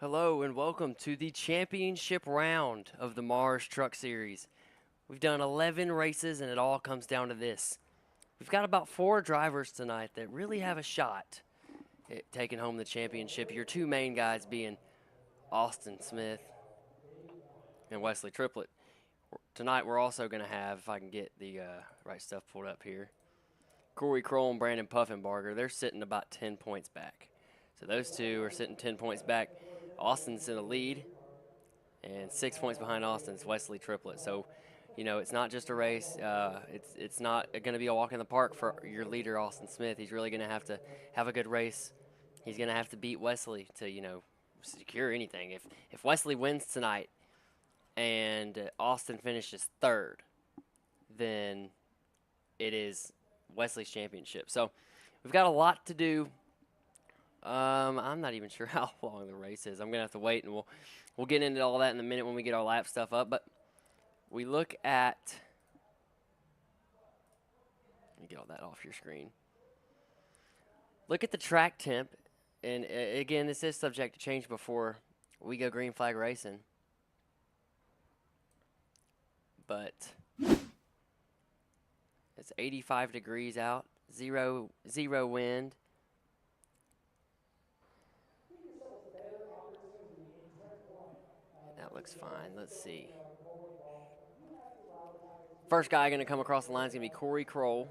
Hello and welcome to the championship round of the Mars Truck Series. We've done 11 races and it all comes down to this. We've got about 4 drivers tonight that really have a shot at taking home the championship. Your two main guys being Austin Smith and Wesley Triplett. Tonight we're also going to have, if I can get the right stuff pulled up here, Corey Kroll and Brandon Puffenbarger. They're sitting about 10 points back. So those two are sitting 10 points back. Austin's in a lead. And 6 points behind Austin's Wesley Triplett. So, it's not just a race. It's not going to be a walk in the park for your leader, Austin Smith. He's really going to have a good race. He's going to have to beat Wesley to, secure anything. If Wesley wins tonight and Austin finishes third, then it is Wesley's championship. So we've got a lot to do. I'm not even sure how long the race is. I'm going to have to wait, and we'll get into all that in a minute when we get our lap stuff up. But we look at – let me get all that off your screen. Look at the track temp. And, again, this is subject to change before we go green flag racing. But it's 85 degrees out, zero wind. That looks fine. Let's see. First guy going to come across the line is going to be Corey Kroll.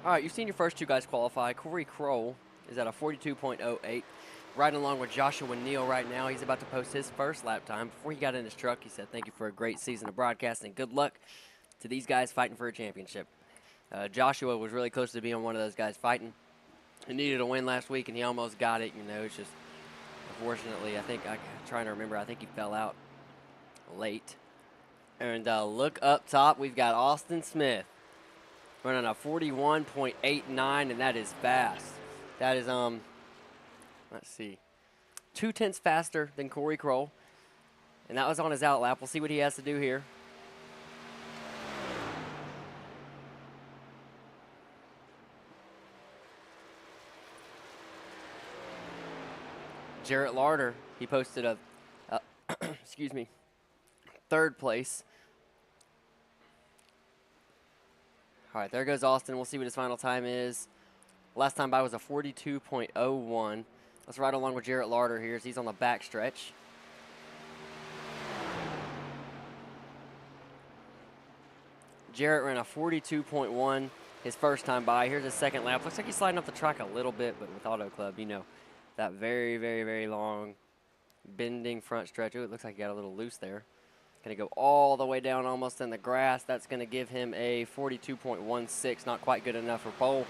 All right, you've seen your first two guys qualify. Corey Kroll is at a 42.08, riding along with Joshua Neal right now. He's about to post his first lap time. Before he got in his truck, he said, "Thank you for a great season of broadcasting. Good luck to these guys fighting for a championship." Joshua was really close to being one of those guys fighting. He needed a win last week, and he almost got it. It's just, unfortunately, I'm trying to remember, I think he fell out late. And look up top, we've got Austin Smith running a 41.89, and that is fast. That is, let's see, 0.2 faster than Corey Kroll, and that was on his out lap. We'll see what he has to do here. Jarrett Larder, he posted a excuse me, third place. All right, there goes Austin. We'll see what his final time is. Last time by was a 42.01. Let's ride along with Jarrett Larder here as he's on the back stretch. Jarrett ran a 42.1 his first time by. Here's his second lap. Looks like he's sliding up the track a little bit, but with Auto Club, that very, very, very long bending front stretch. Ooh, it looks like he got a little loose there. Going to go all the way down almost in the grass. That's going to give him a 42.16. Not quite good enough for pole.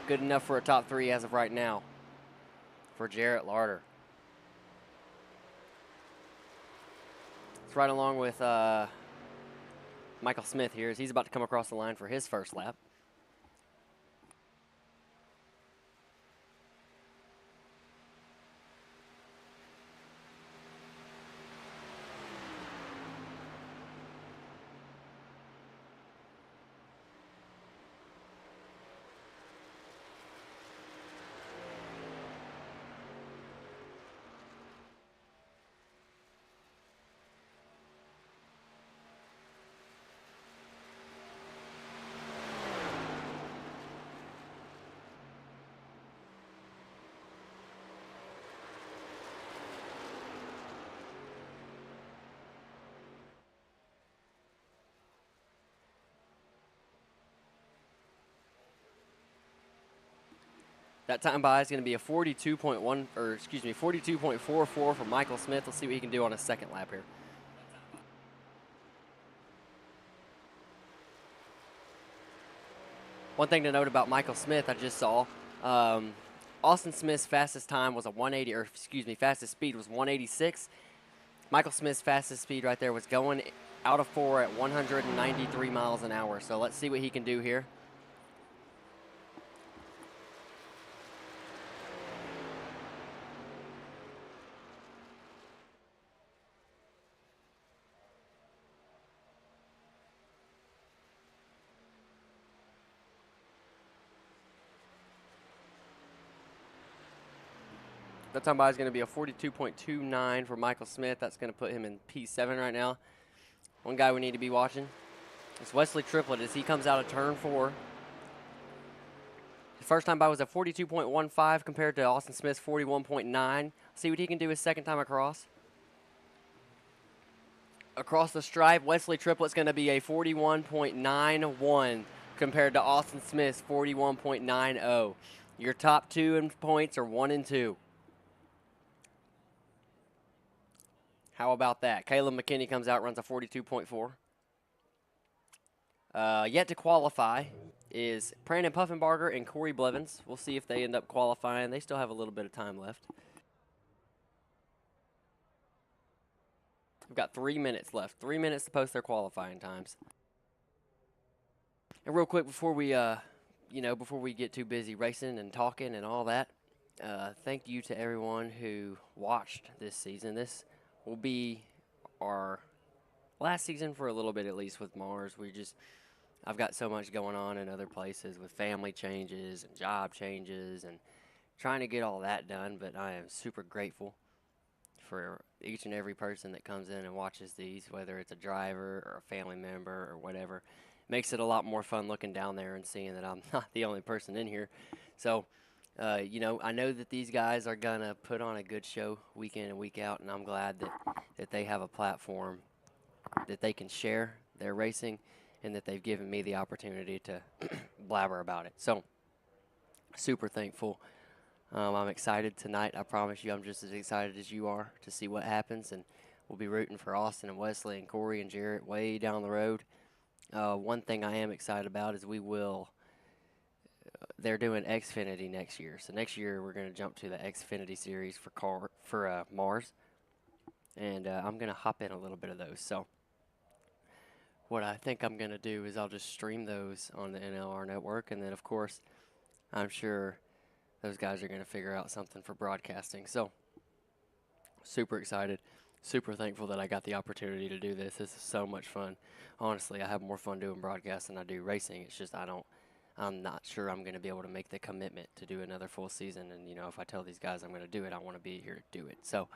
Good enough for a top 3 as of right now for Jarrett Larder. Let's ride along with Michael Smith here as he's about to come across the line for his first lap. That time by is going to be a 42.1, or excuse me, 42.44 for Michael Smith. Let's see what he can do on his second lap here. One thing to note about Michael Smith, I just saw, Austin Smith's fastest time was a 180, or excuse me, fastest speed was 186. Michael Smith's fastest speed right there was going out of 4 at 193 miles an hour. So let's see what he can do here. That time by is going to be a 42.29 for Michael Smith. That's going to put him in P7 right now. One guy we need to be watching is Wesley Triplett as he comes out of turn 4. His first time by was a 42.15 compared to Austin Smith's 41.9. See what he can do his second time across. Across the stripe, Wesley Triplett's going to be a 41.91 compared to Austin Smith's 41.90. Your top two in points are 1 and 2. How about that? Caleb McKinney comes out, runs a 42.4. Yet to qualify is Brandon Puffenbarger and Corey Blevins. We'll see if they end up qualifying. They still have a little bit of time left. We've got 3 minutes left. 3 minutes to post their qualifying times. And real quick before we, before we get too busy racing and talking and all that, thank you to everyone who watched this season. This will be our last season for a little bit, at least with Mars. I've got so much going on in other places with family changes and job changes and trying to get all that done, but I am super grateful for each and every person that comes in and watches these, whether it's a driver or a family member or whatever. Makes it a lot more fun looking down there and seeing that I'm not the only person in here. So, I know that these guys are going to put on a good show week in and week out, and I'm glad that they have a platform that they can share their racing and that they've given me the opportunity to blabber about it. So, super thankful. I'm excited tonight. I promise you I'm just as excited as you are to see what happens, and we'll be rooting for Austin and Wesley and Corey and Jarrett way down the road. One thing I am excited about is they're doing Xfinity next year. So next year we're going to jump to the Xfinity series for Mars, and I'm going to hop in a little bit of those. So what I think I'm going to do is I'll just stream those on the NLR network, and then of course I'm sure those guys are going to figure out something for broadcasting. So super excited, super thankful that I got the opportunity to do this. This is so much fun. Honestly, I have more fun doing broadcast than I do racing. It's just I'm not sure I'm going to be able to make the commitment to do another full season. And, if I tell these guys I'm going to do it, I want to be here to do it. So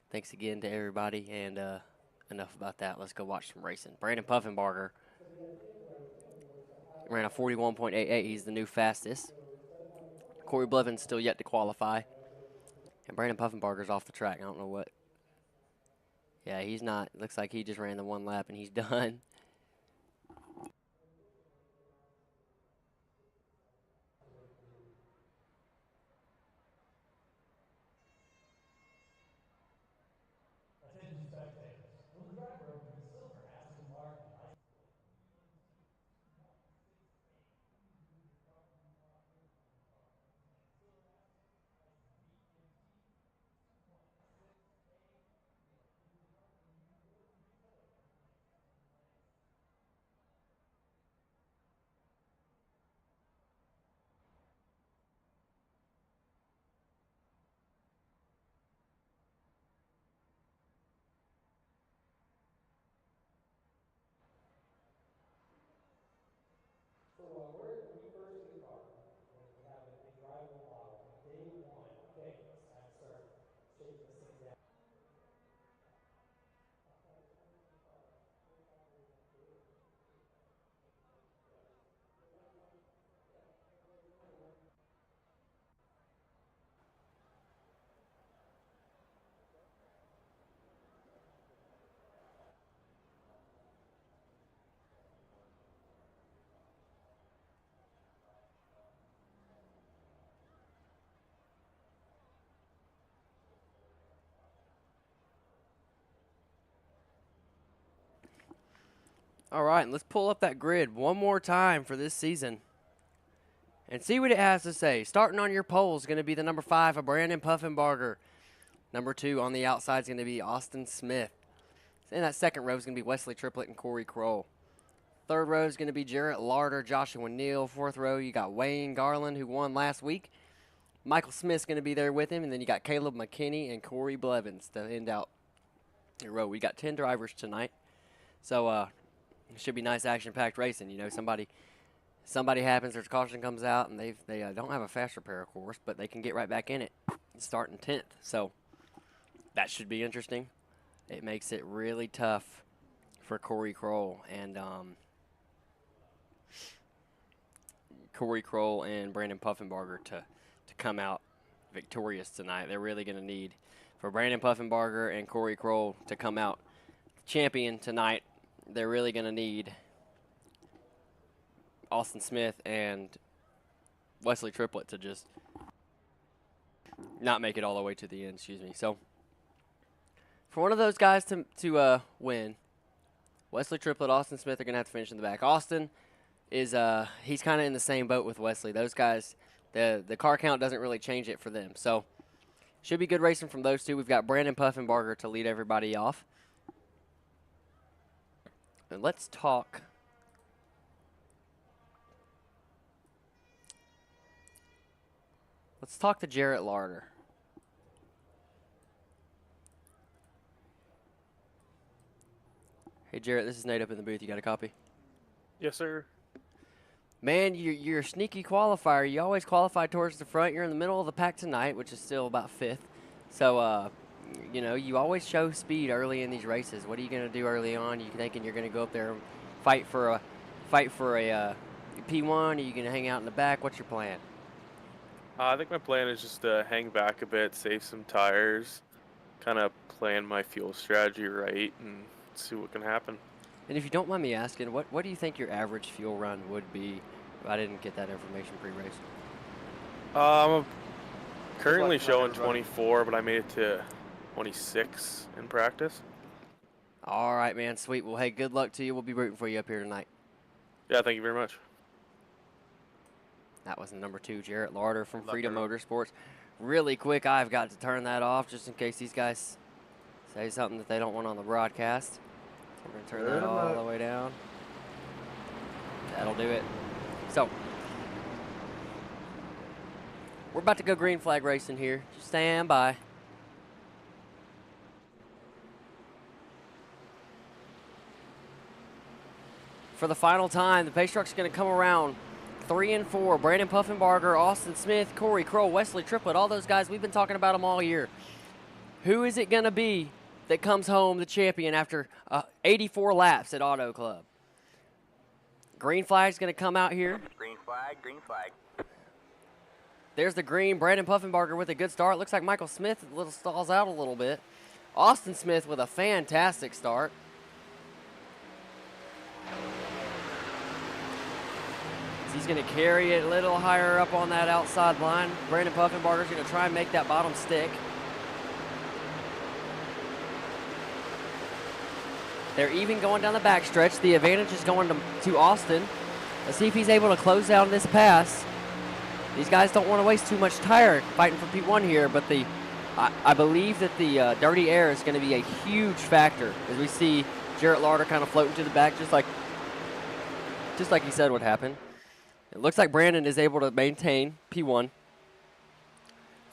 thanks again to everybody, and enough about that. Let's go watch some racing. Brandon Puffenbarger ran a 41.88. He's the new fastest. Corey Blevins still yet to qualify. And Brandon Puffenbarger's off the track. I don't know what. Yeah, he's not. Looks like he just ran the one lap and he's done. All right, and let's pull up that grid one more time for this season and see what it has to say. Starting on your pole is going to be the number 5 of Brandon Puffenbarger. Number 2 on the outside is going to be Austin Smith. In that second row is going to be Wesley Triplett and Corey Kroll. Third row is going to be Jarrett Larder, Joshua Neal. Fourth row, you got Wayne Garland, who won last week. Michael Smith's going to be there with him, and then you got Caleb McKinney and Corey Blevins to end out your row. We got 10 drivers tonight, so it should be nice action-packed racing. You know, somebody happens, there's a caution comes out, and they don't have a fast repair, of course, but they can get right back in it, starting 10th. So that should be interesting. It makes it really tough for Corey Kroll and Brandon Puffenbarger to come out victorious tonight. They're really going to need for Brandon Puffenbarger and Corey Kroll to come out champion tonight. They're really going to need Austin Smith and Wesley Triplett to just not make it all the way to the end, So for one of those guys to win, Wesley Triplett, Austin Smith are going to have to finish in the back. Austin is he's kind of in the same boat with Wesley. Those guys, the car count doesn't really change it for them. So should be good racing from those two. We've got Brandon Puffenbarger to lead everybody off. And let's talk to Jarrett Larder. Hey, Jarrett, this is Nate up in the booth. You got a copy? Yes, sir. Man, you're a sneaky qualifier. You always qualify towards the front. You're in the middle of the pack tonight, which is still about 5th. So, you know, you always show speed early in these races. What are you going to do early on? You thinking you're going to go up there and fight for a P1? Are you going to hang out in the back? What's your plan? I think my plan is just to hang back a bit, save some tires, kind of plan my fuel strategy right, and see what can happen. And if you don't mind me asking, what do you think your average fuel run would be? I didn't get that information pre-race. I'm currently showing 24, but I made it to 26 in practice. All right, man, sweet. Well, hey, good luck to you. We'll be rooting for you up here tonight. Yeah, thank you very much. That was number 2, Jarrett Larder from Freedom Motorsports. Really quick, I've got to turn that off just in case these guys say something that they don't want on the broadcast. We're going to turn that all the way down. That'll do it. So, we're about to go green flag racing here. Just stand by. For the final time, the pace truck's going to come around 3 and 4. Brandon Puffenbarger, Austin Smith, Corey Kroll, Wesley Triplett, all those guys, we've been talking about them all year. Who is it going to be that comes home the champion after 84 laps at Auto Club? Green flag's going to come out here. Green flag, green flag. There's the green. Brandon Puffenbarger with a good start. Looks like Michael Smith stalls out a little bit. Austin Smith with a fantastic start. He's going to carry it a little higher up on that outside line. Brandon Puffenbarger's going to try and make that bottom stick. They're even going down the backstretch. The advantage is going to Austin. Let's see if he's able to close down this pass. These guys don't want to waste too much tire fighting for P1 here, but I believe that the dirty air is going to be a huge factor as we see Jarrett Larder kind of floating to the back just like he said would happen. It looks like Brandon is able to maintain P1.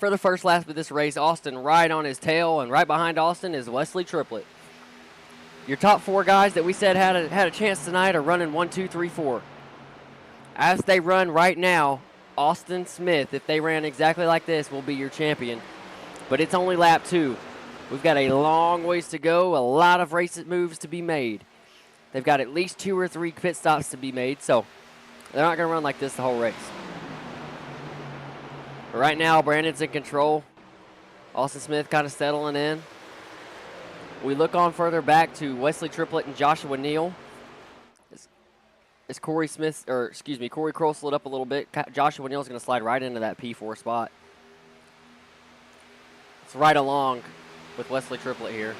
For the first lap of this race, Austin right on his tail, and right behind Austin is Wesley Triplett. Your top 4 guys that we said had a chance tonight are running 1, 2, 3, 4. As they run right now, Austin Smith, if they ran exactly like this, will be your champion. But it's only lap 2. We've got a long ways to go, a lot of race moves to be made. They've got at least 2 or 3 pit stops to be made, so they're not going to run like this the whole race. But right now, Brandon's in control. Austin Smith kind of settling in. We look on further back to Wesley Triplett and Joshua Neal. As Corey Kroll slid up a little bit. Joshua Neal's going to slide right into that P4 spot. It's right along with Wesley Triplett here.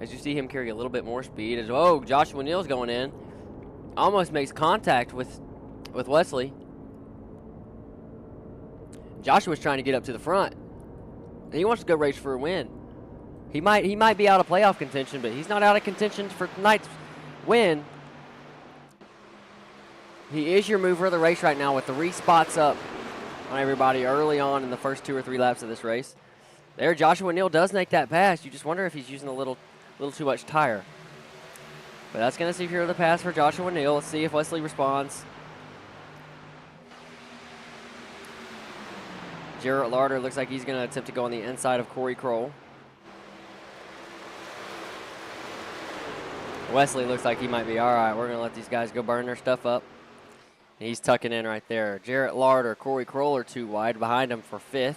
as you see him carry a little bit more speed. As oh, Joshua Neal's going in, almost makes contact with Wesley. Joshua's trying to get up to the front. He wants to go race for a win. He might be out of playoff contention, but he's not out of contention for tonight's win. He is your mover of the race right now with 3 spots up on everybody early on in the first 2 or 3 laps of this race. There, Joshua Neal does make that pass. You just wonder if he's using a little too much tire. But that's going to secure the pass for Joshua Neal. Let's see if Wesley responds. Jarrett Larder looks like he's going to attempt to go on the inside of Corey Kroll. Wesley looks like he might be all right. We're going to let these guys go burn their stuff up. And he's tucking in right there. Jarrett Larder, Corey Kroll are 2 wide behind him for 5th.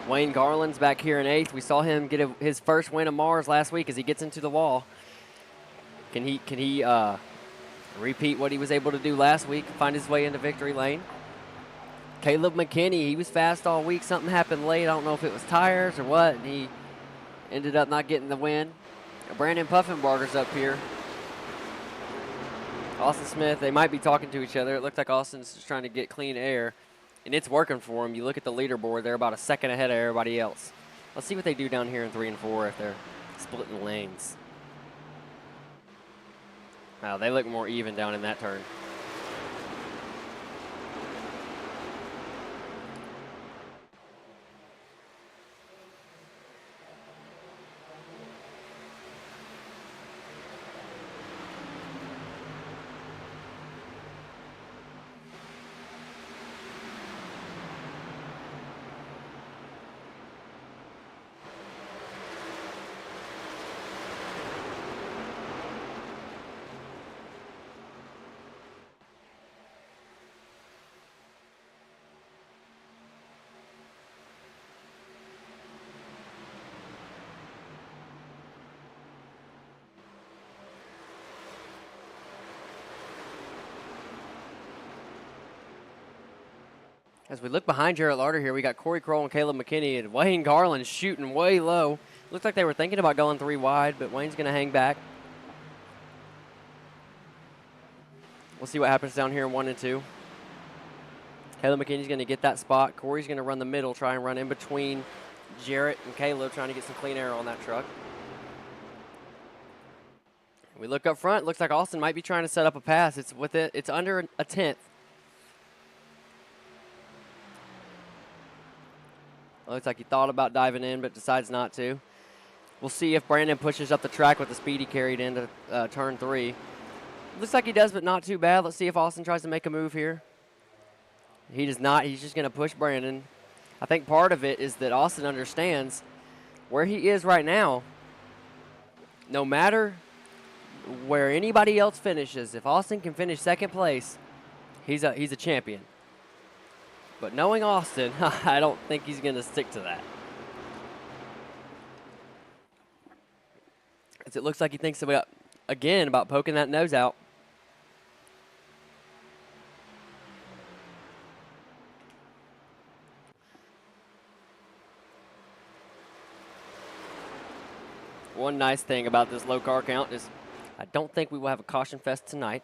Wayne Garland's back here in 8th. We saw him get his first win of Mars last week as he gets into the wall. Can he repeat what he was able to do last week, find his way into victory lane? Caleb McKinney, he was fast all week. Something happened late. I don't know if it was tires or what, and he ended up not getting the win. Brandon Puffenbarger's up here. Austin Smith, they might be talking to each other. It looked like Austin's just trying to get clean air. And it's working for him. You look at the leaderboard, they're about a second ahead of everybody else. Let's see what they do down here in 3 and 4 if they're splitting lanes. Wow, they look more even down in that turn. As we look behind Jarrett Larder here, we got Corey Kroll and Caleb McKinney, and Wayne Garland shooting way low. Looks like they were thinking about going 3 wide, but Wayne's going to hang back. We'll see what happens down here in 1 and 2. Caleb McKinney's going to get that spot. Corey's going to run the middle, try and run in between Jarrett and Caleb, trying to get some clean air on that truck. We look up front. Looks like Austin might be trying to set up a pass. It's under a 10th. Looks like he thought about diving in, but decides not to. We'll see if Brandon pushes up the track with the speed he carried into turn 3. Looks like he does, but not too bad. Let's see if Austin tries to make a move here. He does not. He's just going to push Brandon. I think part of it is that Austin understands where he is right now. No matter where anybody else finishes, if Austin can finish 2nd place, he's a champion. But knowing Austin, I don't think he's going to stick to that. As it looks like he thinks about poking that nose out. One nice thing about this low car count is I don't think we will have a caution fest tonight.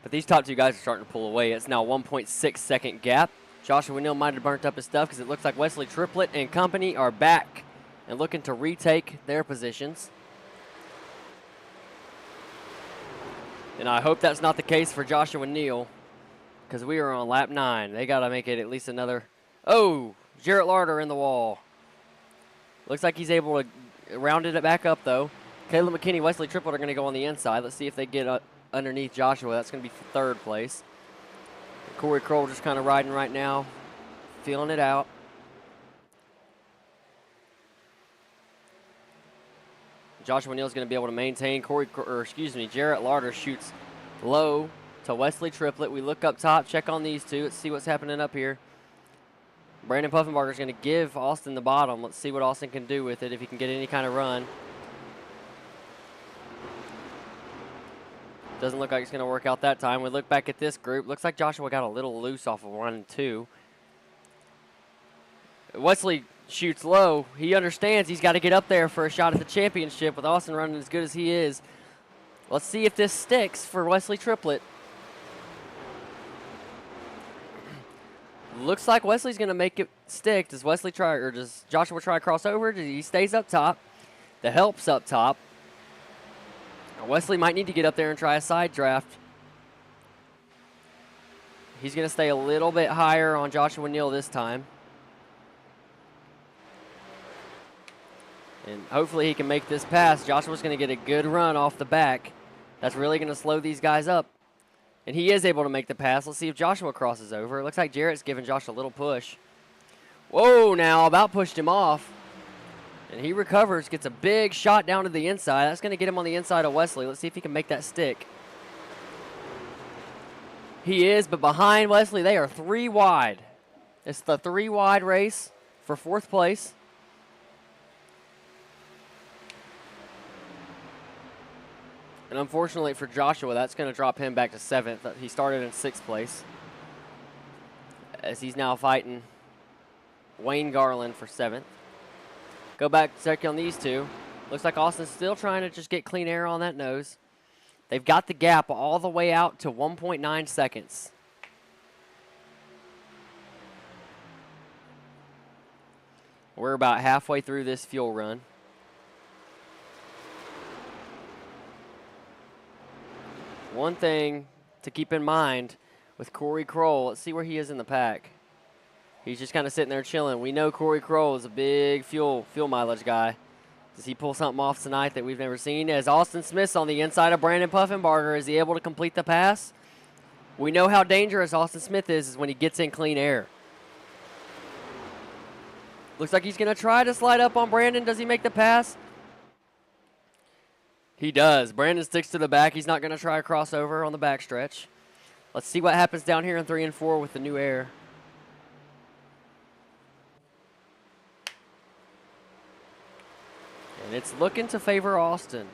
But these top 2 guys are starting to pull away. It's now a 1.6 second gap. Joshua Neal might have burnt up his stuff because it looks like Wesley Triplett and company are back and looking to retake their positions. And I hope that's not the case for Joshua Neal because we are on lap 9. They got to make it at least another. Oh, Jarrett Larder in the wall. Looks like he's able to round it back up, though. Caleb McKinney, Wesley Triplett are going to go on the inside. Let's see if they get underneath Joshua. That's going to be 3rd place. Corey Kroll just kind of riding right now, feeling it out. Joshua Neal's going to be able to maintain. Jarrett Larder shoots low to Wesley Triplett. We look up top, check on these 2. Let's see what's happening up here. Brandon Puffenbarger is going to give Austin the bottom. Let's see what Austin can do with it, if he can get any kind of run. Doesn't look like it's going to work out that time. We look back at this group. Looks like Joshua got a little loose off of 1 and 2. Wesley shoots low. He understands he's got to get up there for a shot at the championship with Austin running as good as he is. Let's see if this sticks for Wesley Triplett. Looks like Wesley's going to make it stick. Does Wesley try, or does Joshua try to cross over? He stays up top. The help's up top. Wesley might need to get up there and try a side draft. He's going to stay a little bit higher on Joshua Neal this time. And hopefully he can make this pass. Joshua's going to get a good run off the back. That's really going to slow these guys up. And he is able to make the pass. Let's see if Joshua crosses over. It looks like Jarrett's giving Josh a little push. Whoa, now about pushed him off. And he recovers, gets a big shot down to the inside. That's going to get him on the inside of Wesley. Let's see if he can make that stick. He is, but behind Wesley, they are 3 wide. It's the 3 wide race for 4th place. And unfortunately for Joshua, that's going to drop him back to 7th. He started in 6th place, as he's now fighting Wayne Garland for 7th. Go back, check on these two. Looks like Austin's still trying to just get clean air on that nose. They've got the gap all the way out to 1.9 seconds. We're about halfway through this fuel run. One thing to keep in mind with Corey Kroll, let's see where he is in the pack. He's just kind of sitting there chilling. We know Corey Kroll is a big fuel mileage guy. Does he pull something off tonight that we've never seen? As Austin Smith's on the inside of Brandon Puffenbarger, is he able to complete the pass? We know how dangerous Austin Smith is when he gets in clean air. Looks like he's going to try to slide up on Brandon. Does he make the pass? He does. Brandon sticks to the back. He's not going to try a crossover on the backstretch. Let's see what happens down here in 3 and 4 with the new air. And it's looking to favor Austin.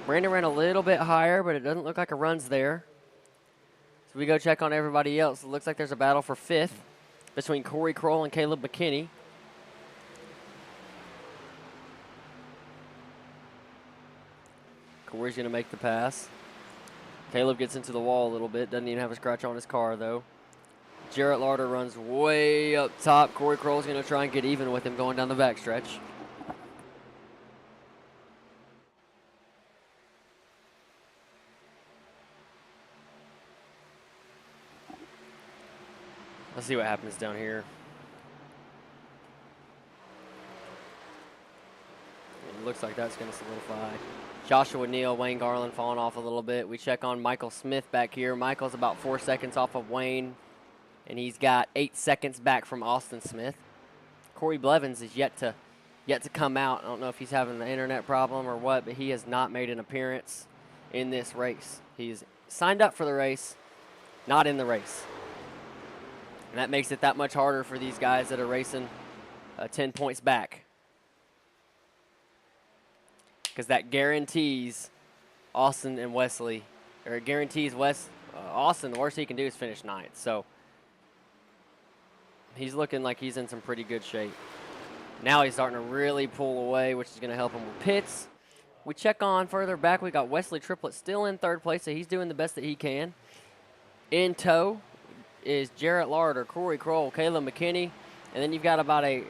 Brandon ran a little bit higher, but it doesn't look like a run's there. So we go check on everybody else. It looks like there's a battle for 5th between Corey Kroll and Caleb McKinney. Corey's going to make the pass. Caleb gets into the wall a little bit. Doesn't even have a scratch on his car, though. Jarrett Larder runs way up top. Corey Kroll's going to try and get even with him going down the backstretch. Let's see what happens down here. It looks like that's going to solidify. Joshua Neal, Wayne Garland falling off a little bit. We check on Michael Smith back here. Michael's about 4 seconds off of Wayne, and he's got 8 seconds back from Austin Smith. Corey Blevins is yet to come out. I don't know if he's having an internet problem or what, but he has not made an appearance in this race. He's signed up for the race, not in the race. And that makes it that much harder for these guys that are racing 10 points back. Because that guarantees Austin and Wesley, or it guarantees Austin, the worst he can do is finish 9th. So he's looking like he's in some pretty good shape. Now he's starting to really pull away, which is going to help him with pits. We check on further back. We got Wesley Triplett still in 3rd place, so he's doing the best that he can. In tow is Jarrett Larder, Corey Kroll, Caleb McKinney, and then you've got about a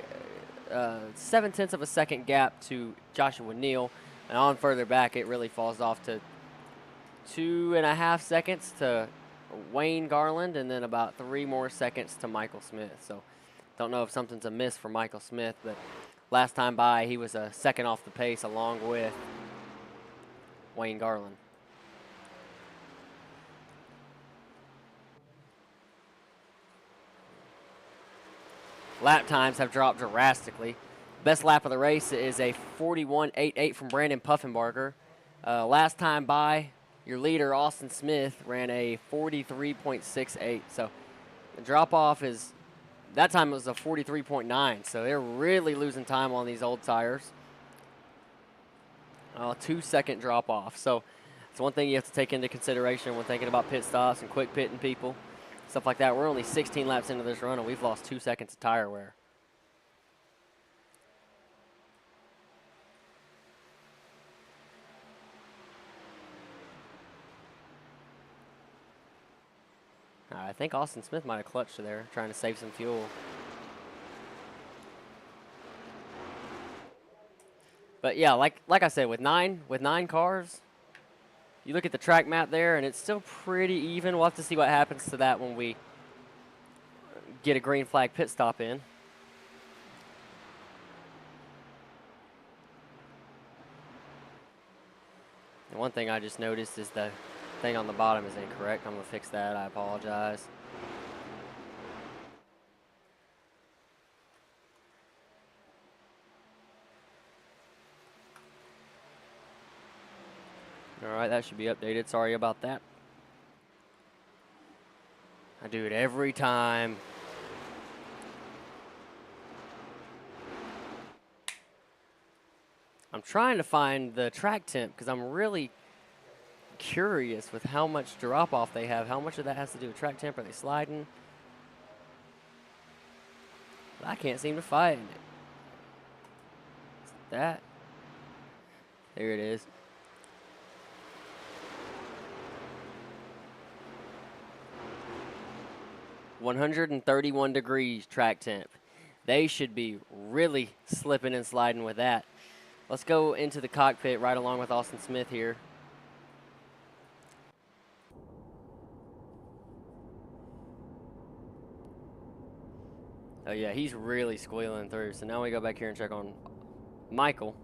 0.7 of a second gap to Joshua Neal. And on further back, it really falls off to 2.5 seconds to Wayne Garland, and then about 3 more seconds to Michael Smith. So don't know if something's amiss for Michael Smith, but last time by, he was a second off the pace along with Wayne Garland. Lap times have dropped drastically. Best lap of the race is a 41.88 from Brandon Puffenbarger. Last time by, your leader, Austin Smith, ran a 43.68. So the drop-off is that time it was a 43.9, so they're really losing time on these old tires. 2-second drop off. So it's one thing you have to take into consideration when thinking about pit stops and quick pitting people, stuff like that. We're only 16 laps into this run, and we've lost 2 seconds of tire wear. I think Austin Smith might have clutched there, trying to save some fuel. But yeah, like I said, with nine cars, you look at the track map there, and it's still pretty even. We'll have to see what happens to that when we get a green flag pit stop in. And one thing I just noticed is the thing on the bottom is incorrect. I'm going to fix that. I apologize. All right, that should be updated. Sorry about that. I do it every time. I'm trying to find the track temp because I'm really curious with how much drop off they have. How much of that has to do with track temp? Are they sliding? But I can't seem to find it. That. There it is. $131 degrees track temp. They should be really slipping and sliding with that. Let's go into the cockpit right along with Austin Smith here. Oh yeah, he's really squealing through. So now we go back here and check on Michael.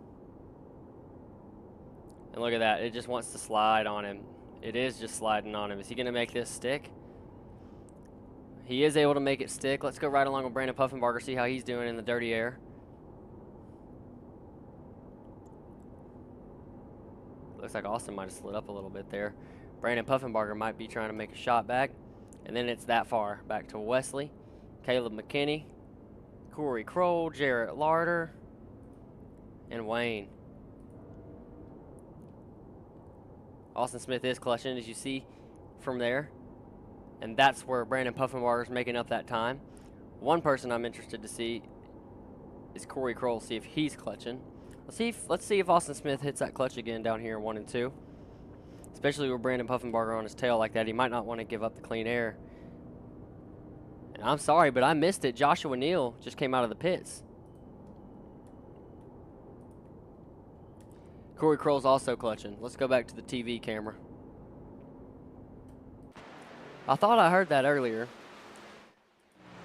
And look at that, it just wants to slide on him. It is just sliding on him. Is he gonna make this stick? He is able to make it stick. Let's go right along with Brandon Puffenbarger, see how he's doing in the dirty air. Looks like Austin might have slid up a little bit there. Brandon Puffenbarger might be trying to make a shot back. And then it's that far. Back to Wesley, Caleb McKinney, Corey Kroll, Jarrett Larder, and Wayne. Austin Smith is clutching, as you see from there. And that's where Brandon Puffenbarger is making up that time. One person I'm interested to see is Corey Kroll, see if he's clutching. Let's see if Austin Smith hits that clutch again down here in 1 and 2. Especially with Brandon Puffenbarger on his tail like that, he might not want to give up the clean air. And I'm sorry, but I missed it. Joshua Neal just came out of the pits. Corey Kroll's also clutching. Let's go back to the TV camera. I thought I heard that earlier.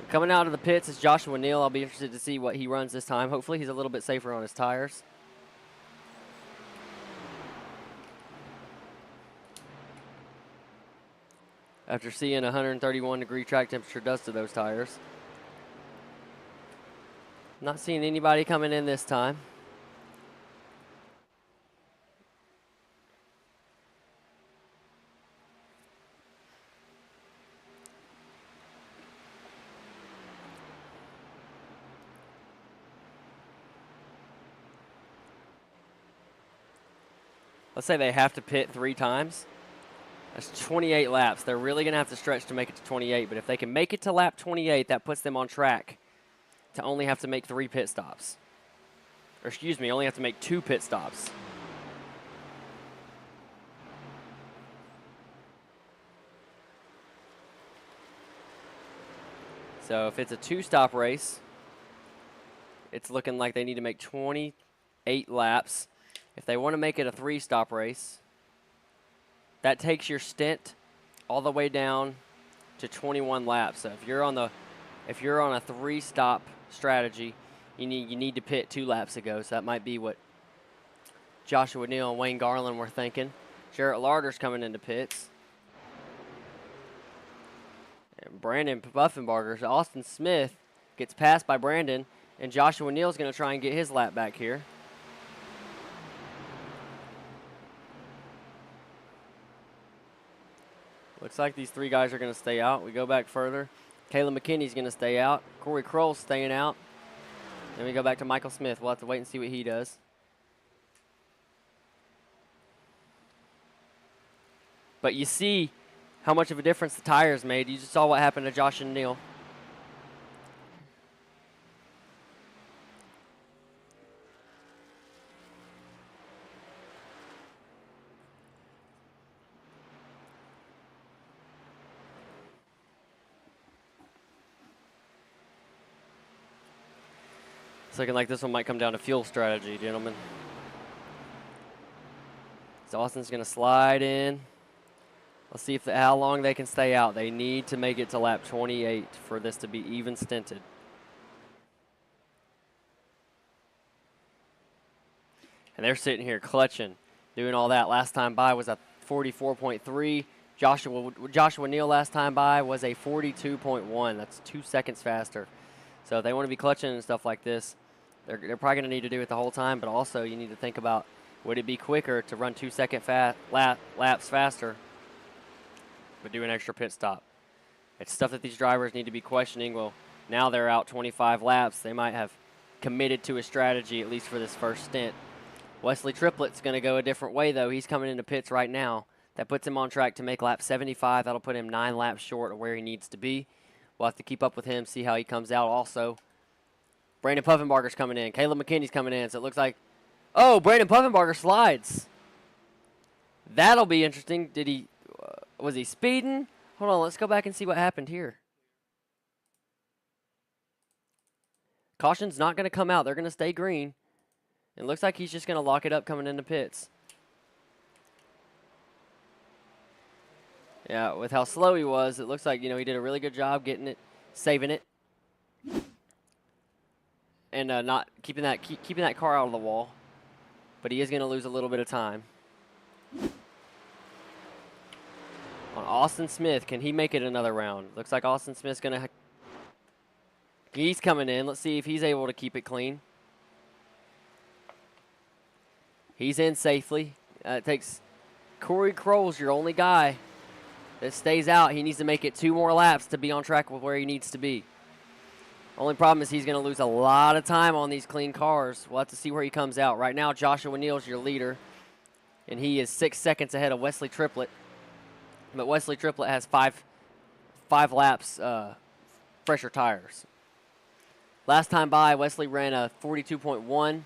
Coming out of the pits is Joshua Neal. I'll be interested to see what he runs this time. Hopefully he's a little bit safer on his tires. After seeing 131 degree track temperature does to those tires. Not seeing anybody coming in this time. Let's say they have to pit 3 times. That's 28 laps. They're really going to have to stretch to make it to 28, but if they can make it to lap 28, that puts them on track to only have to make 3 pit stops. Or excuse me, only have to make 2 pit stops. So if it's a 2-stop race, it's looking like they need to make 28 laps. If they want to make it a 3-stop race, that takes your stint all the way down to 21 laps. So if you're on a 3-stop strategy, you need to pit 2 laps ago. So that might be what Joshua Neal and Wayne Garland were thinking. Jarrett Larder's coming into pits. And Brandon Puffenbarger. Austin Smith gets passed by Brandon, and Joshua Neal's going to try and get his lap back here. Looks like these 3 guys are going to stay out. We go back further. Caleb McKinney's going to stay out. Corey Kroll's staying out. Then we go back to Michael Smith. We'll have to wait and see what he does. But you see how much of a difference the tires made. You just saw what happened to Josh and Neal. It's looking like this one might come down to fuel strategy, gentlemen. So Austin's going to slide in. Let's see how long they can stay out. They need to make it to lap 28 for this to be even stinted. And they're sitting here clutching, doing all that. Last time by was a 44.3. Joshua Neal last time by was a 42.1. That's 2 seconds faster. So if they want to be clutching and stuff like this, they're probably going to need to do it the whole time. But also you need to think about, would it be quicker to run 2 second laps faster but do an extra pit stop? It's stuff that these drivers need to be questioning. Well, now they're out 25 laps. They might have committed to a strategy, at least for this first stint. Wesley Triplett's going to go a different way, though. He's coming into pits right now. That puts him on track to make lap 75. That'll put him 9 laps short of where he needs to be. We'll have to keep up with him, see how he comes out also. Brandon Puffenbarger's coming in. Caleb McKinney's coming in, so it looks like, oh, Brandon Puffenbarger slides. That'll be interesting. Did he, was he speeding? Hold on, let's go back and see what happened here. Caution's not going to come out. They're going to stay green. It looks like he's just going to lock it up coming into pits. Yeah, with how slow he was, it looks like, he did a really good job getting it, saving it. And not keeping that car out of the wall. But he is going to lose a little bit of time. On Austin Smith, can he make it another round? Looks like Austin Smith's going to... He's coming in. Let's see if he's able to keep it clean. He's in safely. It takes Corey Kroll's your only guy that stays out. He needs to make it 2 more laps to be on track with where he needs to be. Only problem is he's going to lose a lot of time on these clean cars. We'll have to see where he comes out. Right now, Joshua Neal's your leader, and he is 6 seconds ahead of Wesley Triplett. But Wesley Triplett has five laps fresher tires. Last time by, Wesley ran a 42.1.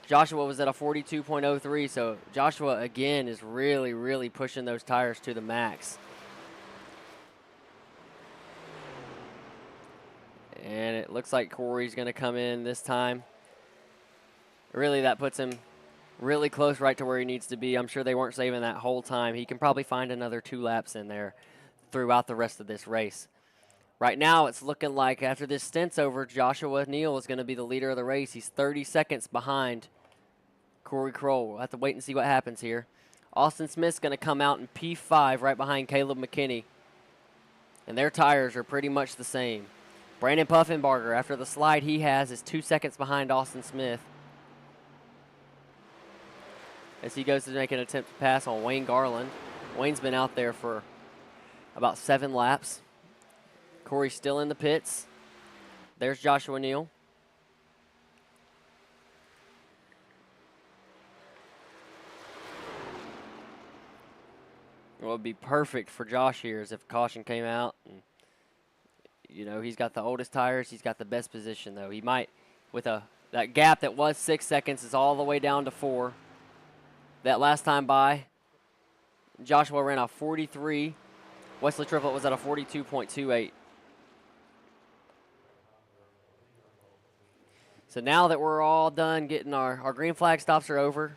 Joshua was at a 42.03, so Joshua, again, is really, really pushing those tires to the max. And it looks like Corey's going to come in this time. Really, that puts him really close right to where he needs to be. I'm sure they weren't saving that whole time. He can probably find another 2 laps in there throughout the rest of this race. Right now, it's looking like after this stint's over, Joshua Neal is going to be the leader of the race. He's 30 seconds behind Corey Kroll. We'll have to wait and see what happens here. Austin Smith's going to come out in P5 right behind Caleb McKinney. And their tires are pretty much the same. Brandon Puffenbarger, after the slide he has, is 2 seconds behind Austin Smith as he goes to make an attempt to pass on Wayne Garland. Wayne's been out there for about 7 laps. Corey's still in the pits. There's Joshua Neal. What would be perfect for Josh here is if caution came out. And, he's got the oldest tires. He's got the best position, though. He might, with that gap that was 6 seconds, is all the way down to 4. That last time by, Joshua ran a 43. Wesley Triplett was at a 42.28. So now that we're all done getting our green flag stops are over.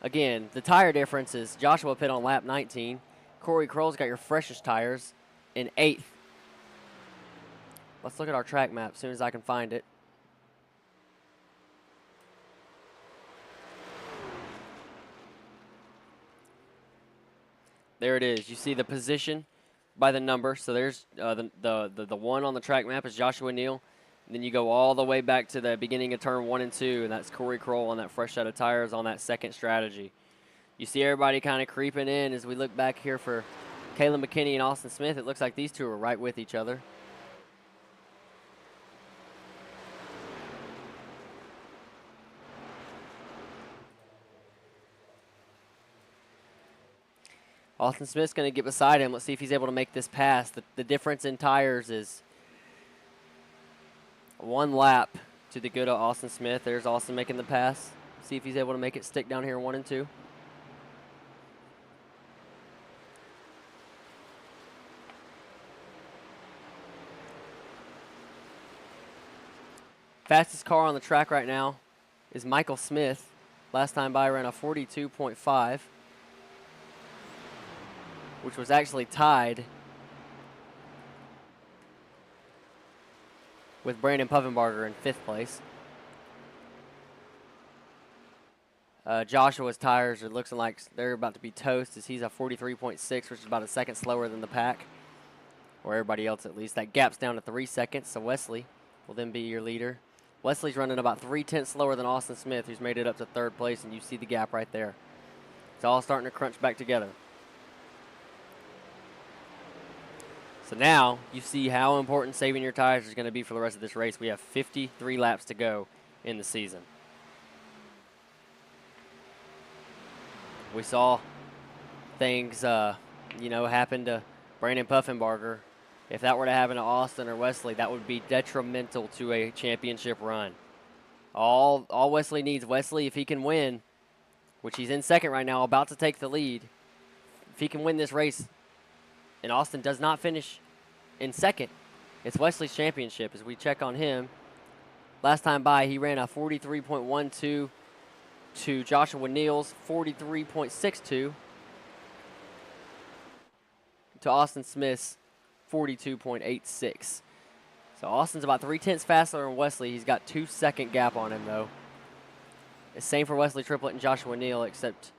Again, the tire difference is Joshua pit on lap 19. Corey Kroll's got your freshest tires in 8th. Let's look at our track map as soon as I can find it. There it is. You see the position by the number. So there's the one on the track map is Joshua Neal. And then you go all the way back to the beginning of turn 1 and 2, and that's Corey Kroll on that fresh set of tires on that second strategy. You see everybody kind of creeping in as we look back here for Caleb McKinney and Austin Smith, it looks like these two are right with each other. Austin Smith's going to get beside him. Let's see if he's able to make this pass. The difference in tires is 1 lap to the good of Austin Smith. There's Austin making the pass. See if he's able to make it stick down here 1 and 2. Fastest car on the track right now is Michael Smith. Last time by ran a 42.5, which was actually tied with Brandon Puffenbarger in 5th place. Joshua's tires are looking like they're about to be toast as he's a 43.6, which is about a second slower than the pack, or everybody else at least. That gap's down to 3 seconds, so Wesley will then be your leader. Wesley's running about 3/10 slower than Austin Smith, who's made it up to 3rd place, and you see the gap right there. It's all starting to crunch back together. So now you see how important saving your tires is going to be for the rest of this race. We have 53 laps to go in the season. We saw things, happen to Brandon Puffenbarger. If that were to happen to Austin or Wesley, that would be detrimental to a championship run. All Wesley needs, if he can win, which he's in 2nd right now, about to take the lead. If he can win this race and Austin does not finish in 2nd, it's Wesley's championship as we check on him. Last time by, he ran a 43.12 to Joshua Neal's 43.62 to Austin Smith's 42.86. So Austin's about 3/10 faster than Wesley. He's got 2-second gap on him, though. It's same for Wesley Triplett and Joshua Neal, except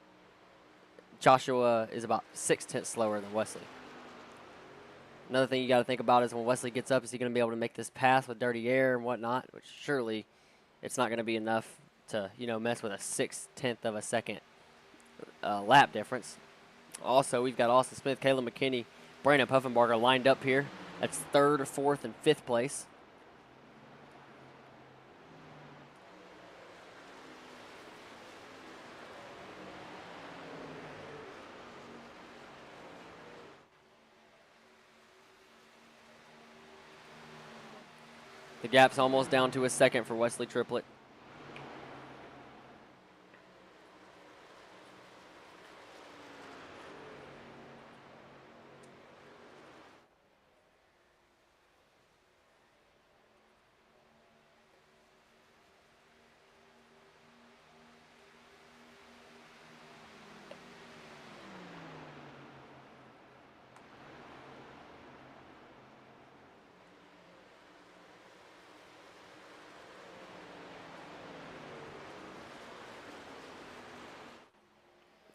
Joshua is about 6/10 slower than Wesley. Another thing you got to think about is when Wesley gets up, is he going to be able to make this pass with dirty air and whatnot? Which surely it's not going to be enough to, mess with a 6/10 of a second lap difference. Also, we've got Austin Smith, Caleb McKinney, Brandon Puffenbarger lined up here. That's 3rd, 4th, and 5th place. The gap's almost down to a second for Wesley Triplett.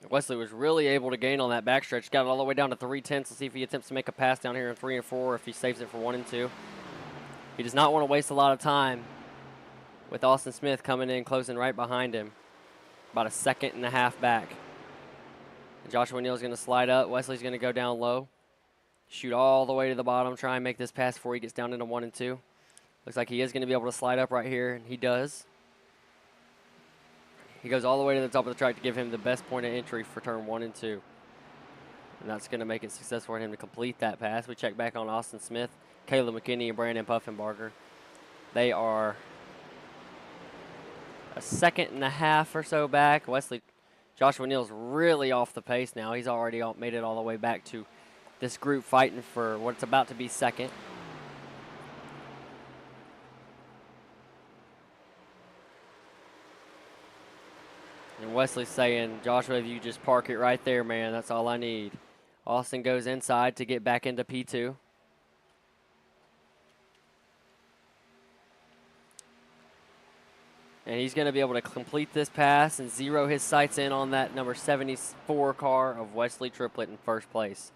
Wesley was really able to gain on that backstretch. Got it all the way down to 3/10. Let's see if he attempts to make a pass down here in 3 and 4, if he saves it for 1 and 2. He does not want to waste a lot of time with Austin Smith coming in, closing right behind him. About a 1.5 back. And Joshua Neal's going to slide up. Wesley's going to go down low. Shoot all the way to the bottom. Try and make this pass before he gets down into 1 and 2. Looks like he is going to be able to slide up right here, and he does. He goes all the way to the top of the track to give him the best point of entry for turn 1 and 2. And that's going to make it successful for him to complete that pass. We check back on Austin Smith, Caleb McKinney, and Brandon Puffenbarger. They are a 1.5 or so back. Joshua Neal's really off the pace now. He's already made it all the way back to this group fighting for what's about to be 2nd. And Wesley's saying, Joshua, if you just park it right there, man, that's all I need. Austin goes inside to get back into P2. And he's going to be able to complete this pass and zero his sights in on that number 74 car of Wesley Triplett in 1st place.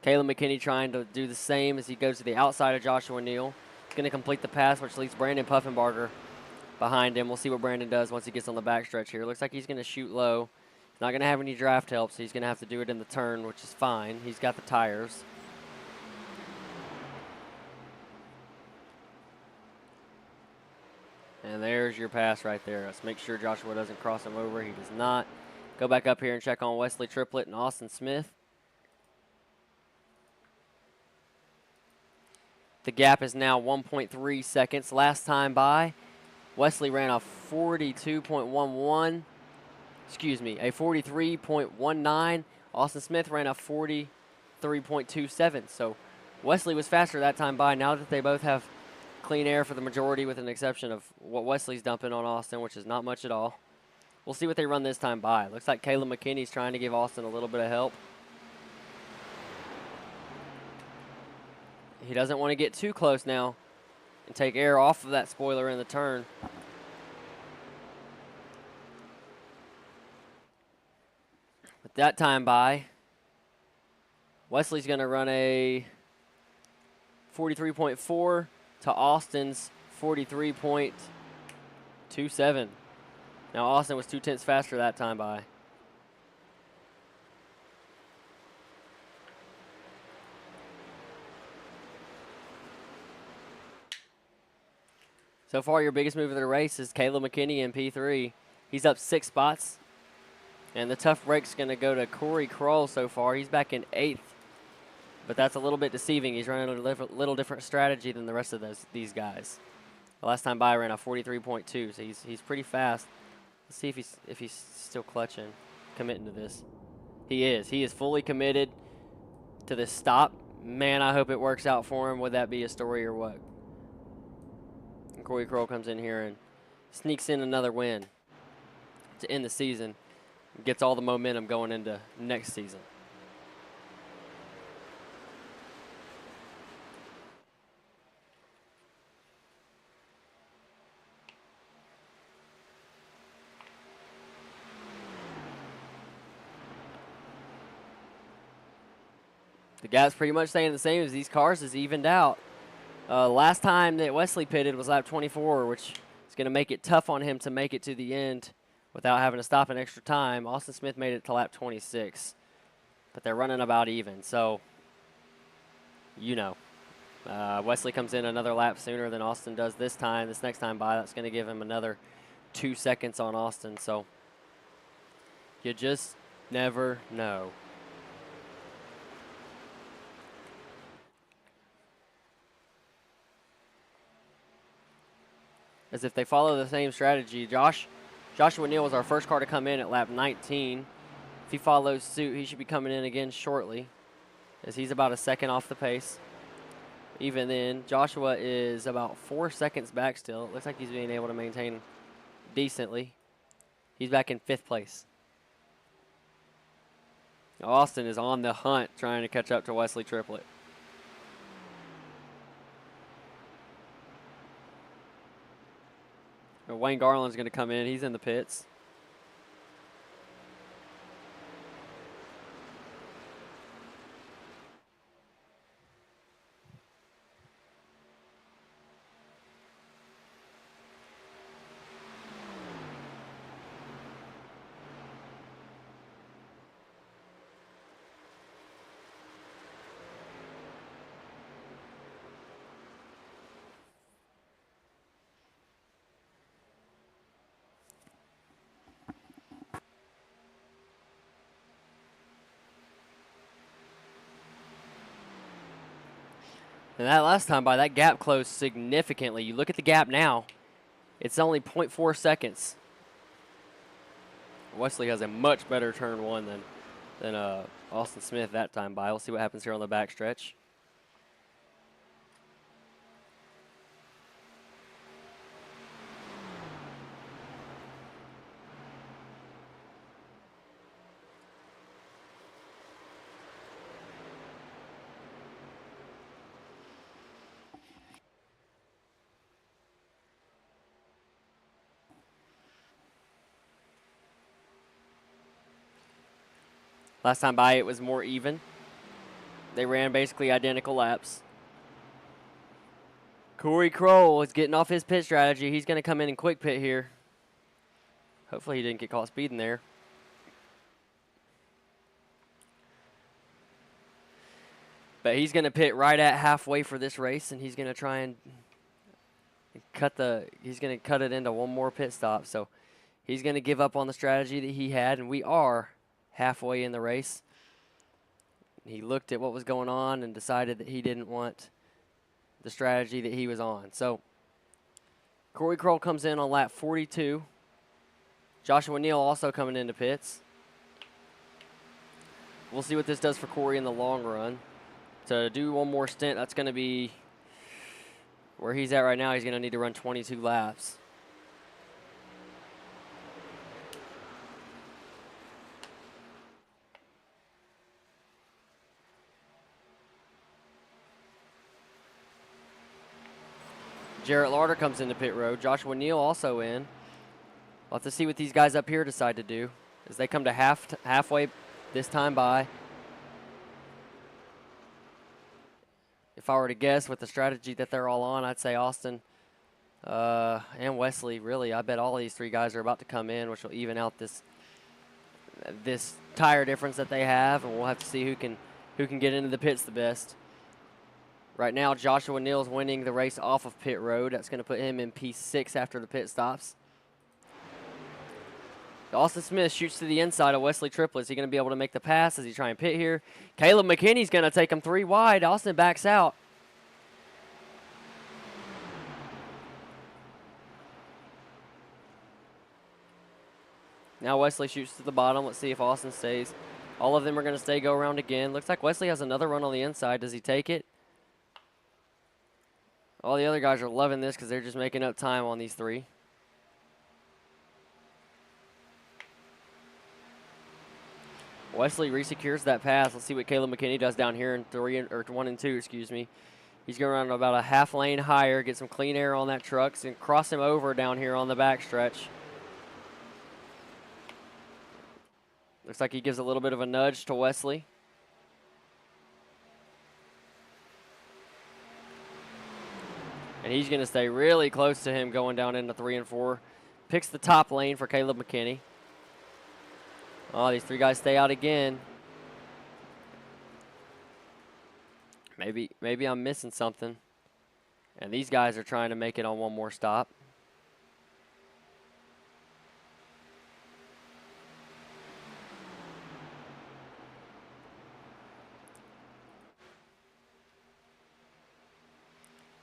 Caleb McKinney trying to do the same as he goes to the outside of Joshua Neal. He's going to complete the pass, which leaves Brandon Puffenbarger behind him. We'll see what Brandon does once he gets on the backstretch here. Looks like he's going to shoot low. Not going to have any draft help, so he's going to have to do it in the turn, which is fine. He's got the tires. And there's your pass right there. Let's make sure Joshua doesn't cross him over. He does not. Go back up here and check on Wesley Triplett and Austin Smith. The gap is now 1.3 seconds. Last time by, Wesley ran a 42.11. Excuse me, a 43.19. Austin Smith ran a 43.27. So Wesley was faster that time by. Now that they both have clean air for the majority, with an exception of what Wesley's dumping on Austin, which is not much at all. We'll see what they run this time by. Looks like Caleb McKinney's trying to give Austin a little bit of help. He doesn't want to get too close now and take air off of that spoiler in the turn. With that time by, Wesley's going to run a 43.4 to Austin's 43.27. Now Austin was 0.2 faster that time by. So far, your biggest move of the race is Caleb McKinney in P3. He's up 6 spots. And the tough break's going to go to Corey Kroll so far. He's back in 8th. But that's a little bit deceiving. He's running a little different strategy than the rest of these guys. The last time by ran a 43.2, so he's pretty fast. Let's see if he's still clutching, committing to this. He is. He is fully committed to this stop. Man, I hope it works out for him. Would that be a story or what? And Corey Kroll comes in here and sneaks in another win to end the season. Gets all the momentum going into next season. The gap's pretty much staying the same as these cars is evened out. Last time that Wesley pitted was lap 24, which is going to make it tough on him to make it to the end without having to stop an extra time. Austin Smith made it to lap 26, but they're running about even. So, you know, Wesley comes in another lap sooner than Austin does this time. This next time by, that's going to give him another 2 seconds on Austin. So you just never know. As if they follow the same strategy, Joshua Neal was our first car to come in at lap 19. If he follows suit, he should be coming in again shortly, as he's about a second off the pace. Even then, Joshua is about 4 seconds back still. It looks like he's being able to maintain decently. He's back in 5th place. Austin is on the hunt trying to catch up to Wesley Triplett. Wayne Garland's going to come in. He's in the pits. And that last time by, that gap closed significantly. You look at the gap now, it's only 0.4 seconds. Wesley has a much better turn one than Austin Smith that time by. We'll see what happens here on the backstretch. Last time by, it was more even. They ran basically identical laps. Corey Kroll is getting off his pit strategy. He's going to come in and quick pit here. Hopefully he didn't get caught speeding there. But he's going to pit right at halfway for this race, and he's going to try and he's going to cut it into one more pit stop. So he's going to give up on the strategy that he had, and we are halfway in the race. He looked at what was going on and decided that he didn't want the strategy that he was on. So Corey Kroll comes in on lap 42. Joshua Neal also coming into pits. We'll see what this does for Corey in the long run. To do one more stint, that's going to be where he's at right now. He's going to need to run 22 laps. Jarrett Larder comes into pit road. Joshua Neal also in. We'll have to see what these guys up here decide to do as they come to halfway this time by. If I were to guess with the strategy that they're all on, I'd say Austin and Wesley, really. I bet all of these three guys are about to come in, which will even out this tire difference that they have, and we'll have to see who can get into the pits the best. Right now, Joshua Neal's winning the race off of pit road. That's going to put him in P6 after the pit stops. Austin Smith shoots to the inside of Wesley Triplett. Is he going to be able to make the pass as he try and pit here? Caleb McKinney's going to take him 3 wide. Austin backs out. Now Wesley shoots to the bottom. Let's see if Austin stays. All of them are going to stay, go around again. Looks like Wesley has another run on the inside. Does he take it? All the other guys are loving this because they're just making up time on these three. Wesley resecures that pass. Let's see what Caleb McKinney does down here in 1 and 2, excuse me. He's going to run about a half lane higher, get some clean air on that truck, and cross him over down here on the backstretch. Looks like he gives a little bit of a nudge to Wesley. And he's going to stay really close to him going down into 3 and 4. Picks the top lane for Caleb McKinney. Oh, these three guys stay out again. Maybe I'm missing something. And these guys are trying to make it on one more stop.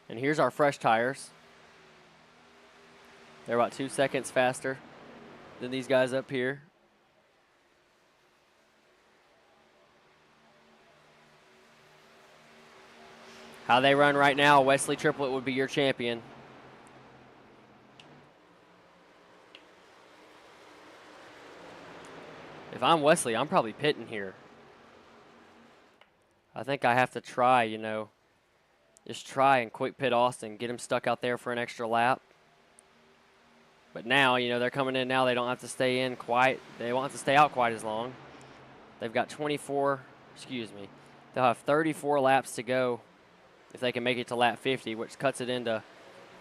And here's our fresh tires. They're about 2 seconds faster than these guys up here. How they run right now, Wesley Triplett would be your champion. If I'm Wesley, I'm probably pitting here. I think I have to try, just try and quick pit Austin, get him stuck out there for an extra lap. But now, they're coming in now. They don't have to stay in quite. They won't have to stay out quite as long. They've got they'll have 34 laps to go if they can make it to lap 50, which cuts it into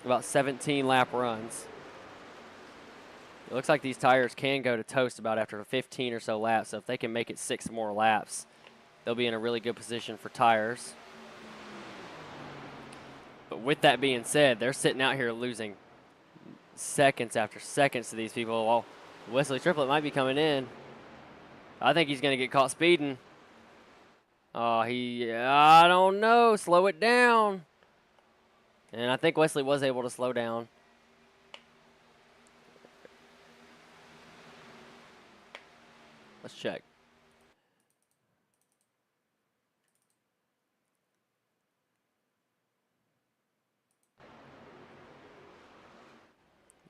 about 17 lap runs. It looks like these tires can go to toast about after 15 or so laps. So if they can make it 6 more laps, they'll be in a really good position for tires. But with that being said, they're sitting out here losing seconds after seconds to these people. Well, Wesley Triplett might be coming in. I think he's going to get caught speeding. Oh, I don't know. Slow it down. And I think Wesley was able to slow down. Let's check.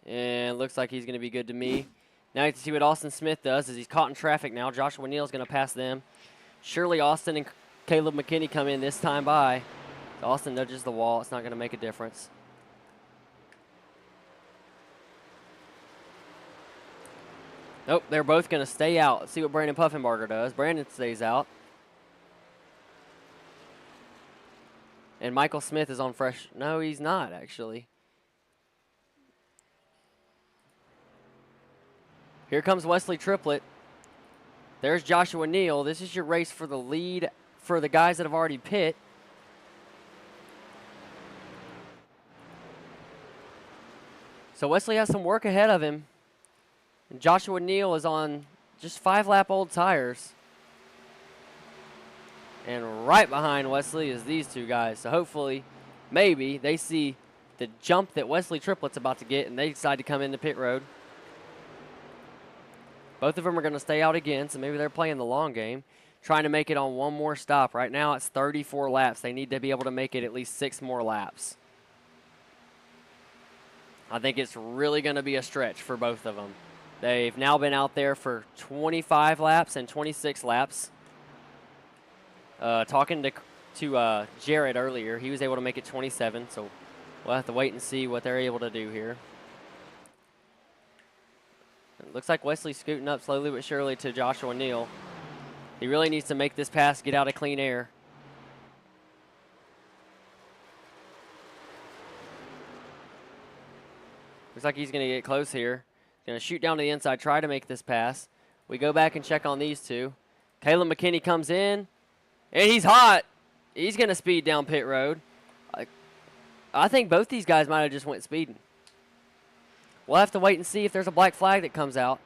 And looks like he's going to be good to me. Now you have to see what Austin Smith does as he's caught in traffic now. Joshua Neal's going to pass them. Surely Austin and Caleb McKinney come in this time by. Austin nudges the wall. It's not going to make a difference. Nope, they're both going to stay out. Let's see what Brandon Puffenbarger does. Brandon stays out. And Michael Smith is on fresh. No, he's not, actually. Here comes Wesley Triplett. There's Joshua Neal. This is your race for the lead for the guys that have already pit. So Wesley has some work ahead of him. And Joshua Neal is on just 5-lap-old tires. And right behind Wesley is these two guys. So hopefully, maybe, they see the jump that Wesley Triplett's about to get, and they decide to come into pit road. Both of them are going to stay out again, so maybe they're playing the long game, trying to make it on one more stop. Right now it's 34 laps. They need to be able to make it at least 6 more laps. I think it's really going to be a stretch for both of them. They've now been out there for 25 laps and 26 laps. Talking to Jared earlier, he was able to make it 27, so we'll have to wait and see what they're able to do here. It looks like Wesley's scooting up slowly but surely to Joshua Neal. He really needs to make this pass, get out of clean air. Looks like he's going to get close here. Going to shoot down to the inside, try to make this pass. We go back and check on these two. Caleb McKinney comes in, and he's hot. He's going to speed down pit road. I think both these guys might have just went speeding. We'll have to wait and see if there's a black flag that comes out.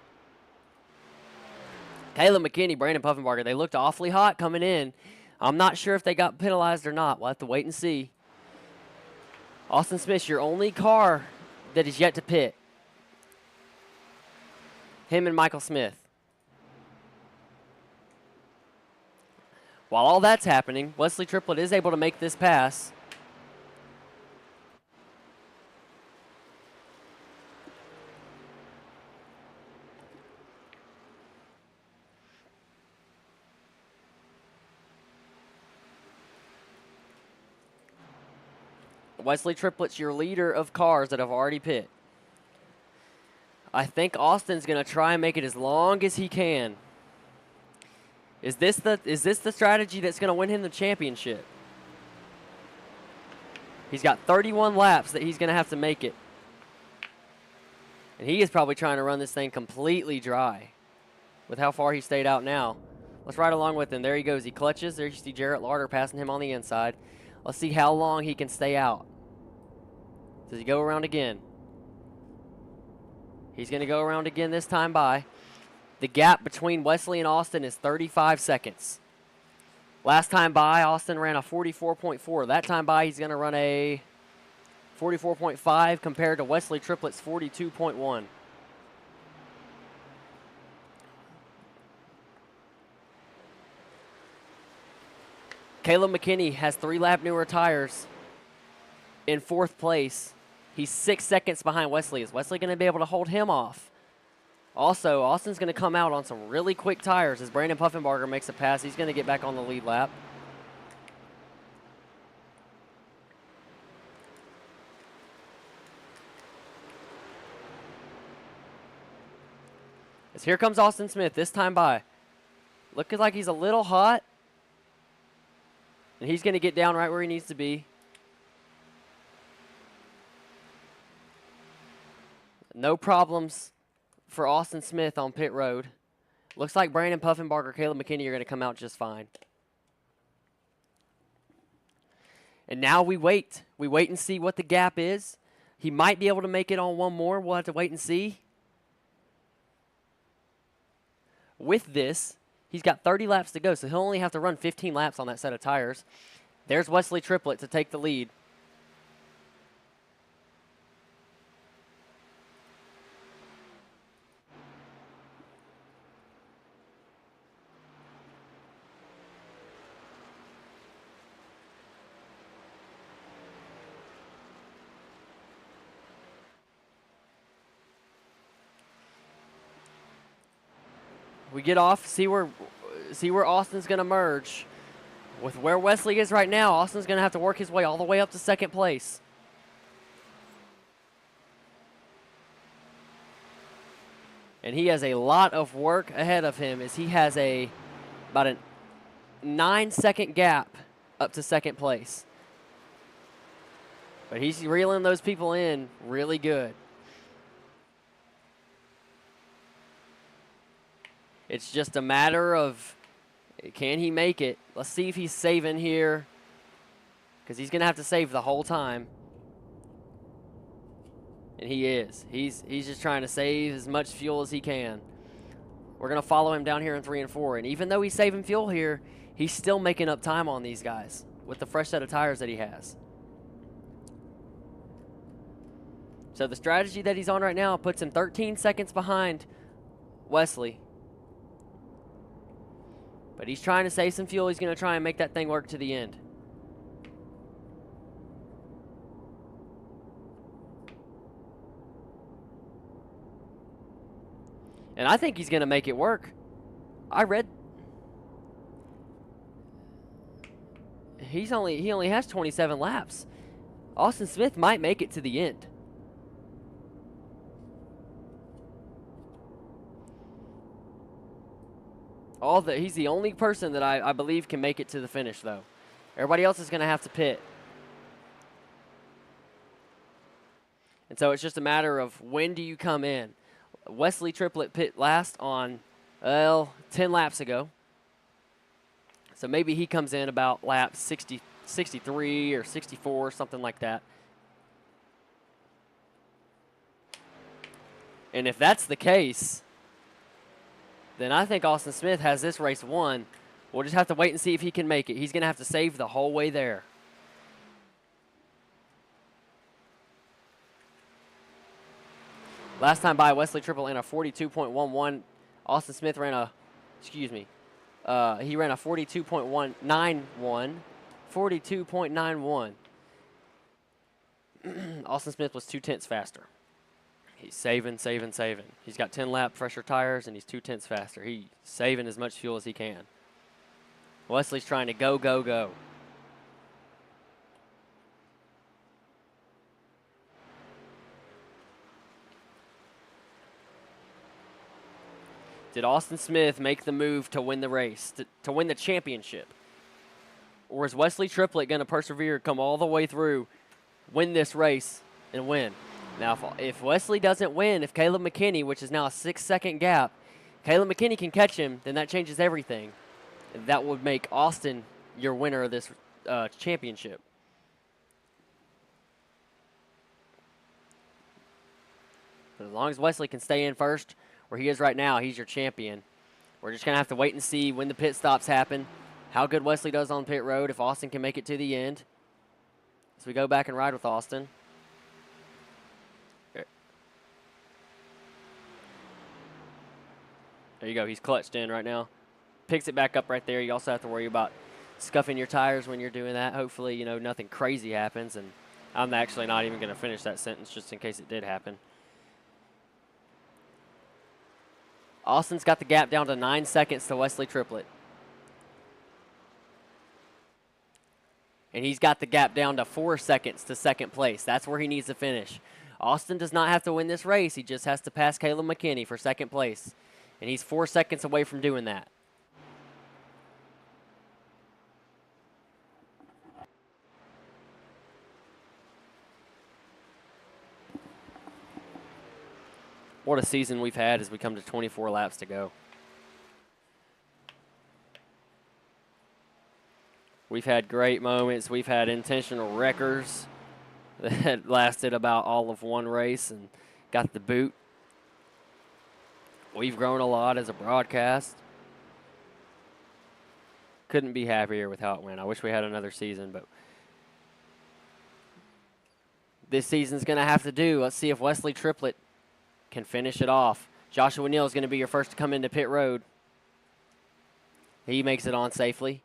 Caleb McKinney, Brandon Puffenbarger, they looked awfully hot coming in. I'm not sure if they got penalized or not. We'll have to wait and see. Austin Smith, your only car that is yet to pit. Him and Michael Smith. While all that's happening, Wesley Triplett is able to make this pass. Wesley Triplett's your leader of cars that have already pit. I think Austin's going to try and make it as long as he can. Is this the strategy that's going to win him the championship? He's got 31 laps that he's going to have to make it. And he is probably trying to run this thing completely dry with how far he stayed out now. Let's ride along with him. There he goes. He clutches. There you see Jarrett Larder passing him on the inside. Let's see how long he can stay out. Does he go around again? He's going to go around again this time by. The gap between Wesley and Austin is 35 seconds. Last time by, Austin ran a 44.4. That time by, he's going to run a 44.5 compared to Wesley Triplett's 42.1. Caleb McKinney has 3-lap newer tires in 4th place. He's 6 seconds behind Wesley. Is Wesley going to be able to hold him off? Also, Austin's going to come out on some really quick tires as Brandon Puffenbarger makes a pass. He's going to get back on the lead lap. As here comes Austin Smith, this time by. Looking like he's a little hot. And he's going to get down right where he needs to be. No problems for Austin Smith on pit road. Looks like Brandon Puffenbarger, Caleb McKinney are going to come out just fine. And now we wait. We wait and see what the gap is. He might be able to make it on one more. We'll have to wait and see. With this, he's got 30 laps to go, so he'll only have to run 15 laps on that set of tires. There's Wesley Triplett to take the lead. We get off, see where Austin's going to merge. With where Wesley is right now, Austin's going to have to work his way all the way up to 2nd place. And he has a lot of work ahead of him as he has about a 9-second gap up to 2nd place. But he's reeling those people in really good. It's just a matter of Can he make it? Let's see if he's saving here, because he's going to have to save the whole time. And he is. He's just trying to save as much fuel as he can. We're going to follow him down here in 3 and 4. And even though he's saving fuel here, he's still making up time on these guys with the fresh set of tires that he has. So the strategy that he's on right now puts him 13 seconds behind Wesley. But he's trying to save some fuel. He's going to try and make that thing work to the end. And I think he's going to make it work. I read he only has 27 laps. Austin Smith might make it to the end. He's the only person that I believe can make it to the finish, though. Everybody else is going to have to pit. And so it's just a matter of when do you come in. Wesley Triplett pit last on, 10 laps ago. So maybe he comes in about lap 60, 63 or 64, something like that. And if that's the case, then I think Austin Smith has this race won. We'll just have to wait and see if he can make it. He's going to have to save the whole way there. Last time by, Wesley Triplett ran a 42.11. Austin Smith ran a, he ran a 42.191. 42.91. Austin Smith was 2/10 faster. He's saving. He's got 10-lap fresher tires, and he's 2/10 faster. He's saving as much fuel as he can. Wesley's trying to go. Did Austin Smith make the move to win the race, to win the championship? Or is Wesley Triplett going to persevere, come all the way through, win this race, and win? Now, if Wesley doesn't win, if Caleb McKinney, which is now a 6-second gap, Caleb McKinney can catch him, then that changes everything. And that would make Austin your winner of this championship. But as long as Wesley can stay in first, where he is right now, he's your champion. We're just going to have to wait and see when the pit stops happen, how good Wesley does on pit road, if Austin can make it to the end. So we go back and ride with Austin. There you go. He's clutched in right now. Picks it back up right there. You also have to worry about scuffing your tires when you're doing that. Hopefully, nothing crazy happens. And I'm actually not even going to finish that sentence just in case it did happen. Austin's got the gap down to 9 seconds to Wesley Triplett. And he's got the gap down to 4 seconds to second place. That's where he needs to finish. Austin does not have to win this race. He just has to pass Caleb McKinney for second place. And he's 4 seconds away from doing that. What a season we've had as we come to 24 laps to go. We've had great moments. We've had intentional wreckers that lasted about all of one race and got the boot. We've grown a lot as a broadcast. Couldn't be happier with how it went. I wish we had another season, but this season's going to have to do. Let's see if Wesley Triplett can finish it off. Joshua Neal is going to be your first to come into pit road. He makes it on safely.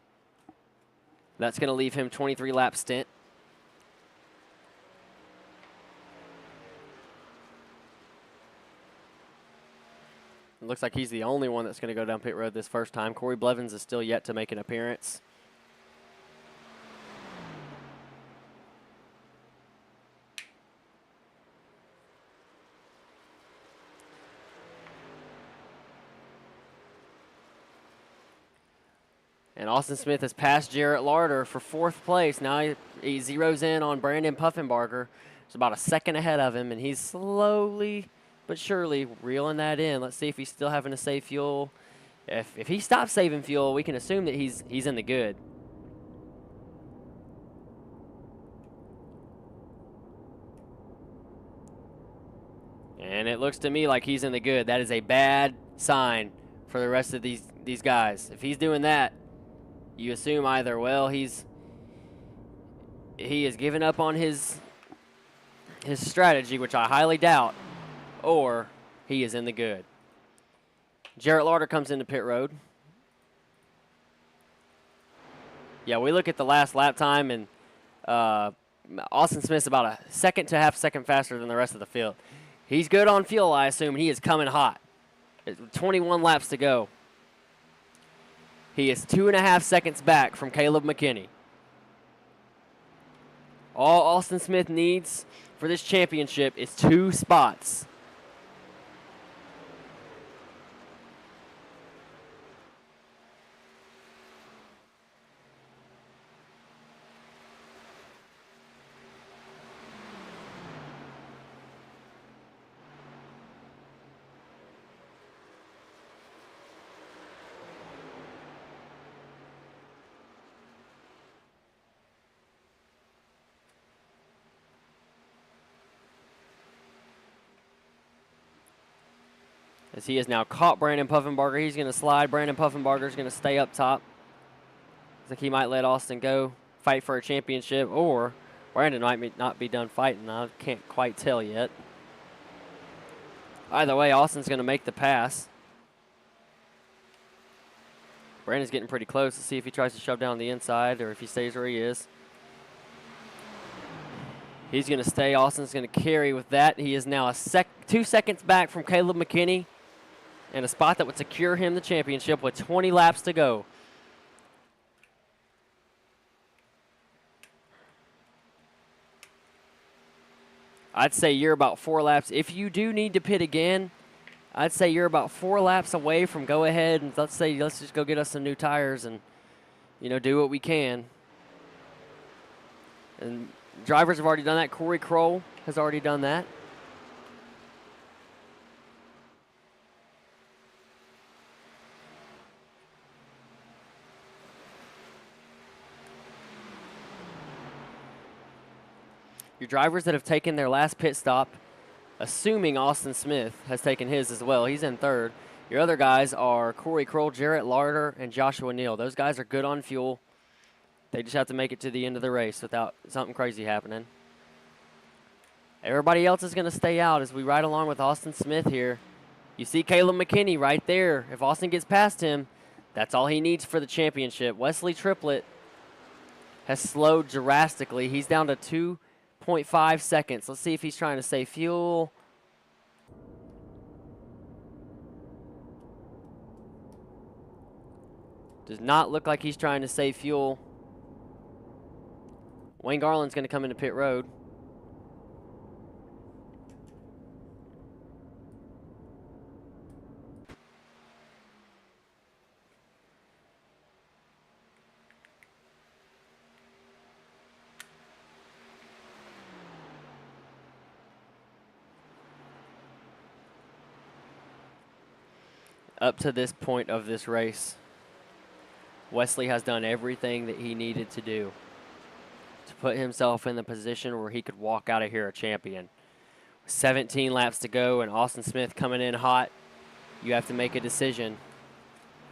That's going to leave him 23-lap stint. It looks like he's the only one that's going to go down pit road this first time. Corey Blevins is still yet to make an appearance. And Austin Smith has passed Jarrett Larder for 4th place. Now he zeroes in on Brandon Puffenbarger. He's about a second ahead of him, and he's slowly but surely reeling that in. Let's see if he's still having to save fuel. If he stops saving fuel, we can assume that he's in the good. And it looks to me like he's in the good. That is a bad sign for the rest of these guys. If he's doing that, you assume either, well, he has given up on his strategy, which I highly doubt, or he is in the good. Jarrett Lauder comes into pit road. Yeah, we look at the last lap time, and Austin Smith's about a second to half second faster than the rest of the field. He's good on fuel, I assume, and he is coming hot. 21 laps to go. He is 2.5 seconds back from Caleb McKinney. All Austin Smith needs for this championship is 2 spots. As he has now caught Brandon Puffenbarger. He's going to slide. Brandon Puffenbarger is going to stay up top. Looks like he might let Austin go, fight for a championship, or Brandon might not be done fighting. I can't quite tell yet. Either way, Austin's going to make the pass. Brandon's getting pretty close. Let's see if he tries to shove down the inside or if he stays where he is. He's going to stay. Austin's going to carry with that. He is now 2 seconds back from Caleb McKinney in a spot that would secure him the championship with 20 laps to go. I'd say you're about 4 laps. If you do need to pit again, I'd say you're about 4 laps away from go ahead and let's just go get us some new tires and, do what we can. And drivers have already done that. Corey Kroll has already done that. Your drivers that have taken their last pit stop, assuming Austin Smith has taken his as well. He's in third. Your other guys are Corey Kroll, Jarrett Larder, and Joshua Neal. Those guys are good on fuel. They just have to make it to the end of the race without something crazy happening. Everybody else is going to stay out as we ride along with Austin Smith here. You see Caleb McKinney right there. If Austin gets past him, that's all he needs for the championship. Wesley Triplett has slowed drastically. He's down to 2.5 seconds. Let's see if he's trying to save fuel. Does not look like he's trying to save fuel. Wayne Garland's going to come into pit road. Up to this point of this race, Wesley has done everything that he needed to do to put himself in the position where he could walk out of here a champion. 17 laps to go and Austin Smith coming in hot. You have to make a decision.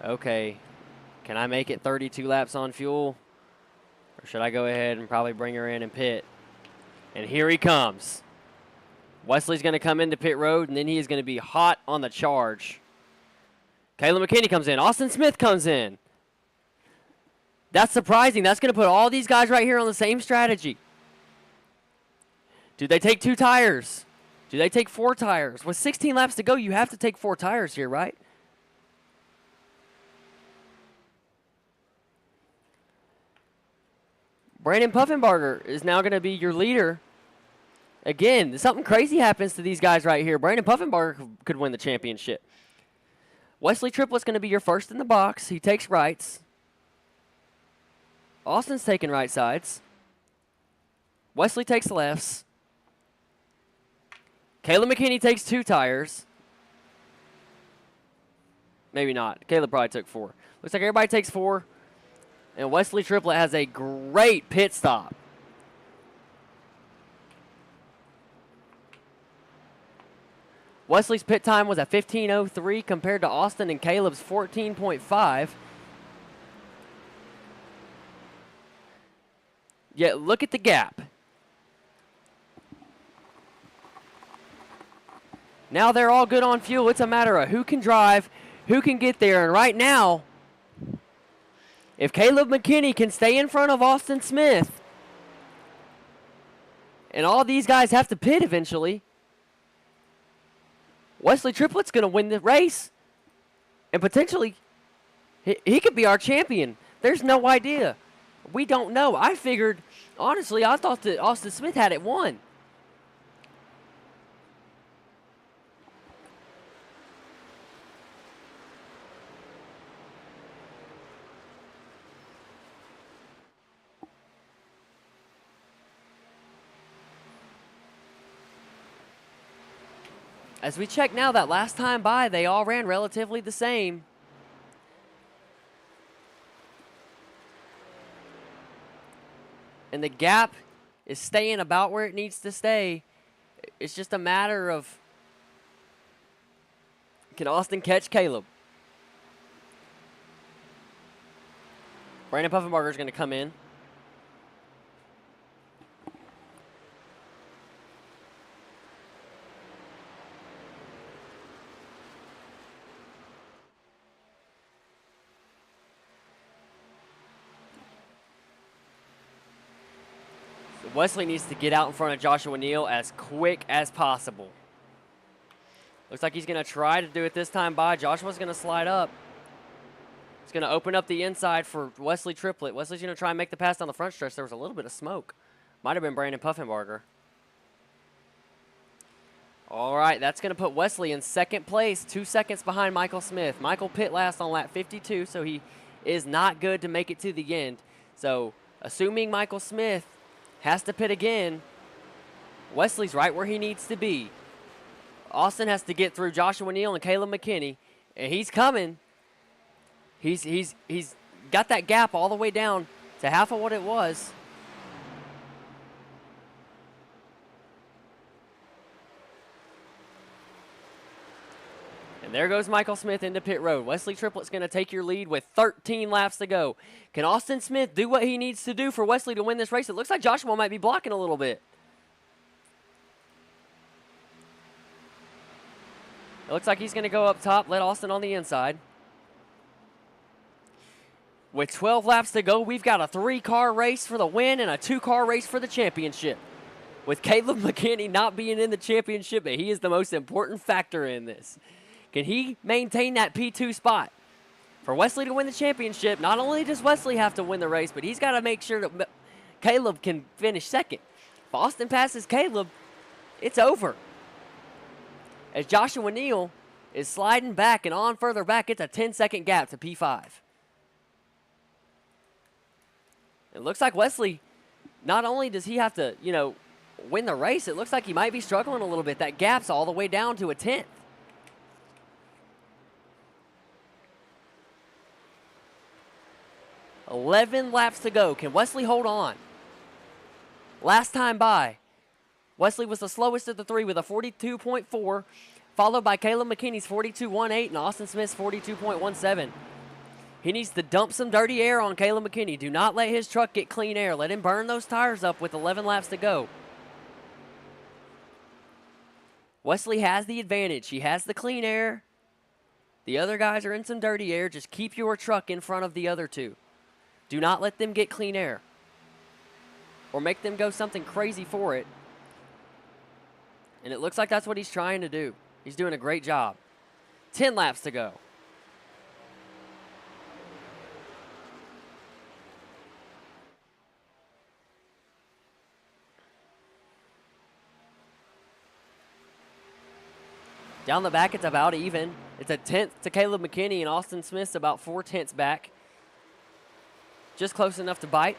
Okay, can I make it 32 laps on fuel? Or should I go ahead and probably bring her in and pit? And here he comes. Wesley's going to come into pit road, and then he is going to be hot on the charge. Caleb McKinney comes in. Austin Smith comes in. That's surprising. That's going to put all these guys right here on the same strategy. Do they take 2 tires? Do they take 4 tires? With 16 laps to go, you have to take 4 tires here, right? Brandon Puffenbarger is now going to be your leader. Again, something crazy happens to these guys right here. Brandon Puffenbarger could win the championship. Wesley Triplett's going to be your first in the box. He takes rights. Austin's taking right sides. Wesley takes lefts. Caleb McKinney takes 2 tires. Maybe not. Caleb probably took 4. Looks like everybody takes 4. And Wesley Triplett has a great pit stop. Wesley's pit time was a 15:03 compared to Austin and Caleb's 14.5. Yeah, look at the gap. Now they're all good on fuel. It's a matter of who can drive, who can get there. And right now, if Caleb McKinney can stay in front of Austin Smith, and all these guys have to pit eventually, Wesley Triplett's going to win the race. And potentially, he could be our champion. There's no idea. We don't know. I figured, honestly, I thought that Austin Smith had it won. As we check now, that last time by, they all ran relatively the same. And the gap is staying about where it needs to stay. It's just a matter of, can Austin catch Caleb? Brandon Puffenbarger is going to come in. Wesley needs to get out in front of Joshua Neal as quick as possible. Looks like he's going to try to do it this time by. Joshua's going to slide up. He's going to open up the inside for Wesley Triplett. Wesley's going to try and make the pass down the front stretch. There was a little bit of smoke. Might have been Brandon Puffenbarger. All right, that's going to put Wesley in second place, 2 seconds behind Michael Smith. Michael pit last on lap 52, so he is not good to make it to the end. So, assuming Michael Smith has to pit again, Wesley's right where he needs to be. Austin has to get through Joshua Neal and Caleb McKinney, and he's coming. He's got that gap all the way down to half of what it was. And there goes Michael Smith into pit road. Wesley Triplett's going to take your lead with 13 laps to go. Can Austin Smith do what he needs to do for Wesley to win this race? It looks like Joshua might be blocking a little bit. It looks like he's going to go up top, let Austin on the inside. With 12 laps to go, we've got a 3-car race for the win and a 2-car race for the championship. With Caleb McKinney not being in the championship, but he is the most important factor in this. Can he maintain that P2 spot? For Wesley to win the championship, not only does Wesley have to win the race, but he's got to make sure that Caleb can finish second. If Austin passes Caleb, it's over. As Joshua Neal is sliding back and on further back, it's a 10-second gap to P5. It looks like Wesley, not only does he have to, win the race, it looks like he might be struggling a little bit. That gap's all the way down to a 10th. 11 laps to go. Can Wesley hold on? Last time by, Wesley was the slowest of the 3 with a 42.4, followed by Caleb McKinney's 42.18 and Austin Smith's 42.17. He needs to dump some dirty air on Caleb McKinney. Do not let his truck get clean air. Let him burn those tires up with 11 laps to go. Wesley has the advantage. He has the clean air. The other guys are in some dirty air. Just keep your truck in front of the other 2. Do not let them get clean air or make them go something crazy for it. And it looks like that's what he's trying to do. He's doing a great job. 10 laps to go. Down the back, it's about even. It's a 10th to Caleb McKinney, and Austin Smith's about 4/10 back. Just close enough to bite.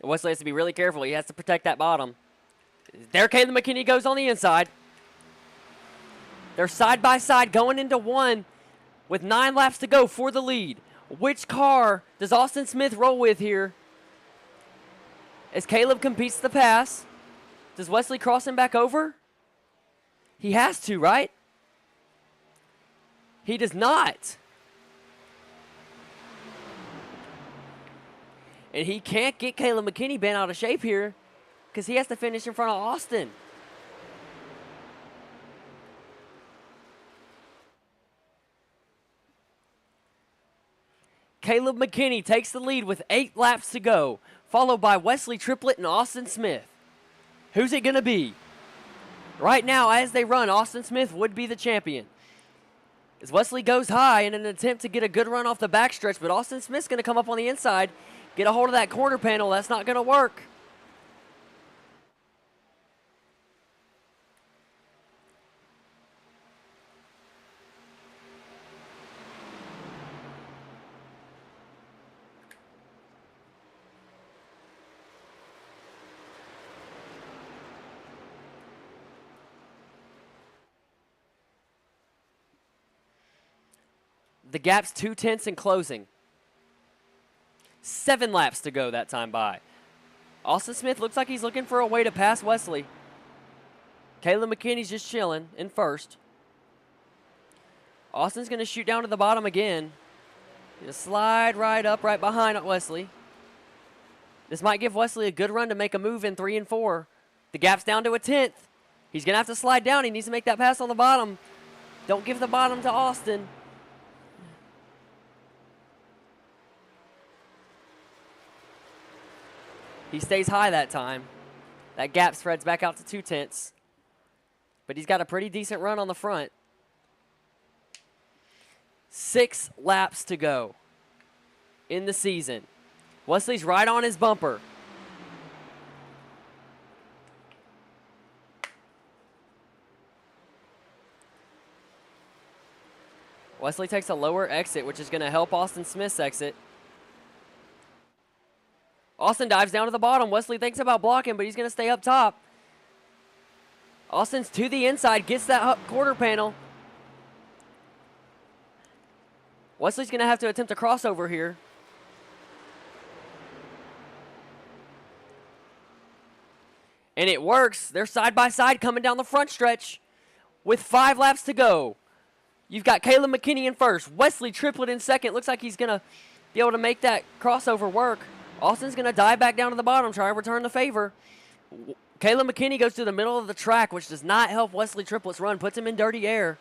Wesley has to be really careful. He has to protect that bottom. There Caleb McKinney goes on the inside. They're side by side going into one with 9 laps to go for the lead. Which car does Austin Smith roll with here? As Caleb competes the pass, does Wesley cross him back over? He has to, right? He does not. And he can't get Caleb McKinney bent out of shape here because he has to finish in front of Austin. Caleb McKinney takes the lead with 8 laps to go, followed by Wesley Triplett and Austin Smith. Who's it going to be? Right now, as they run, Austin Smith would be the champion. As Wesley goes high in an attempt to get a good run off the backstretch, but Austin Smith's going to come up on the inside, get a hold of that corner panel. That's not going to work. The gap's 2/10 in closing. 7 laps to go that time by. Austin Smith looks like he's looking for a way to pass Wesley. Caleb McKinney's just chilling in first. Austin's going to shoot down to the bottom again. Just slide right up right behind Wesley. This might give Wesley a good run to make a move in 3 and 4. The gap's down to 1/10. He's going to have to slide down. He needs to make that pass on the bottom. Don't give the bottom to Austin. He stays high that time. That gap spreads back out to 2/10. But he's got a pretty decent run on the front. 6 laps to go in the season. Wesley's right on his bumper. Wesley takes a lower exit, which is going to help Austin Smith's exit. Austin dives down to the bottom. Wesley thinks about blocking, but he's going to stay up top. Austin's to the inside, gets that quarter panel. Wesley's going to have to attempt a crossover here. And it works. They're side by side coming down the front stretch with 5 laps to go. You've got Caleb McKinney in first. Wesley Triplett in second. Looks like he's going to be able to make that crossover work. Austin's going to dive back down to the bottom, try to return the favor. Caleb McKinney goes to the middle of the track, which does not help Wesley Triplett's run, puts him in dirty air.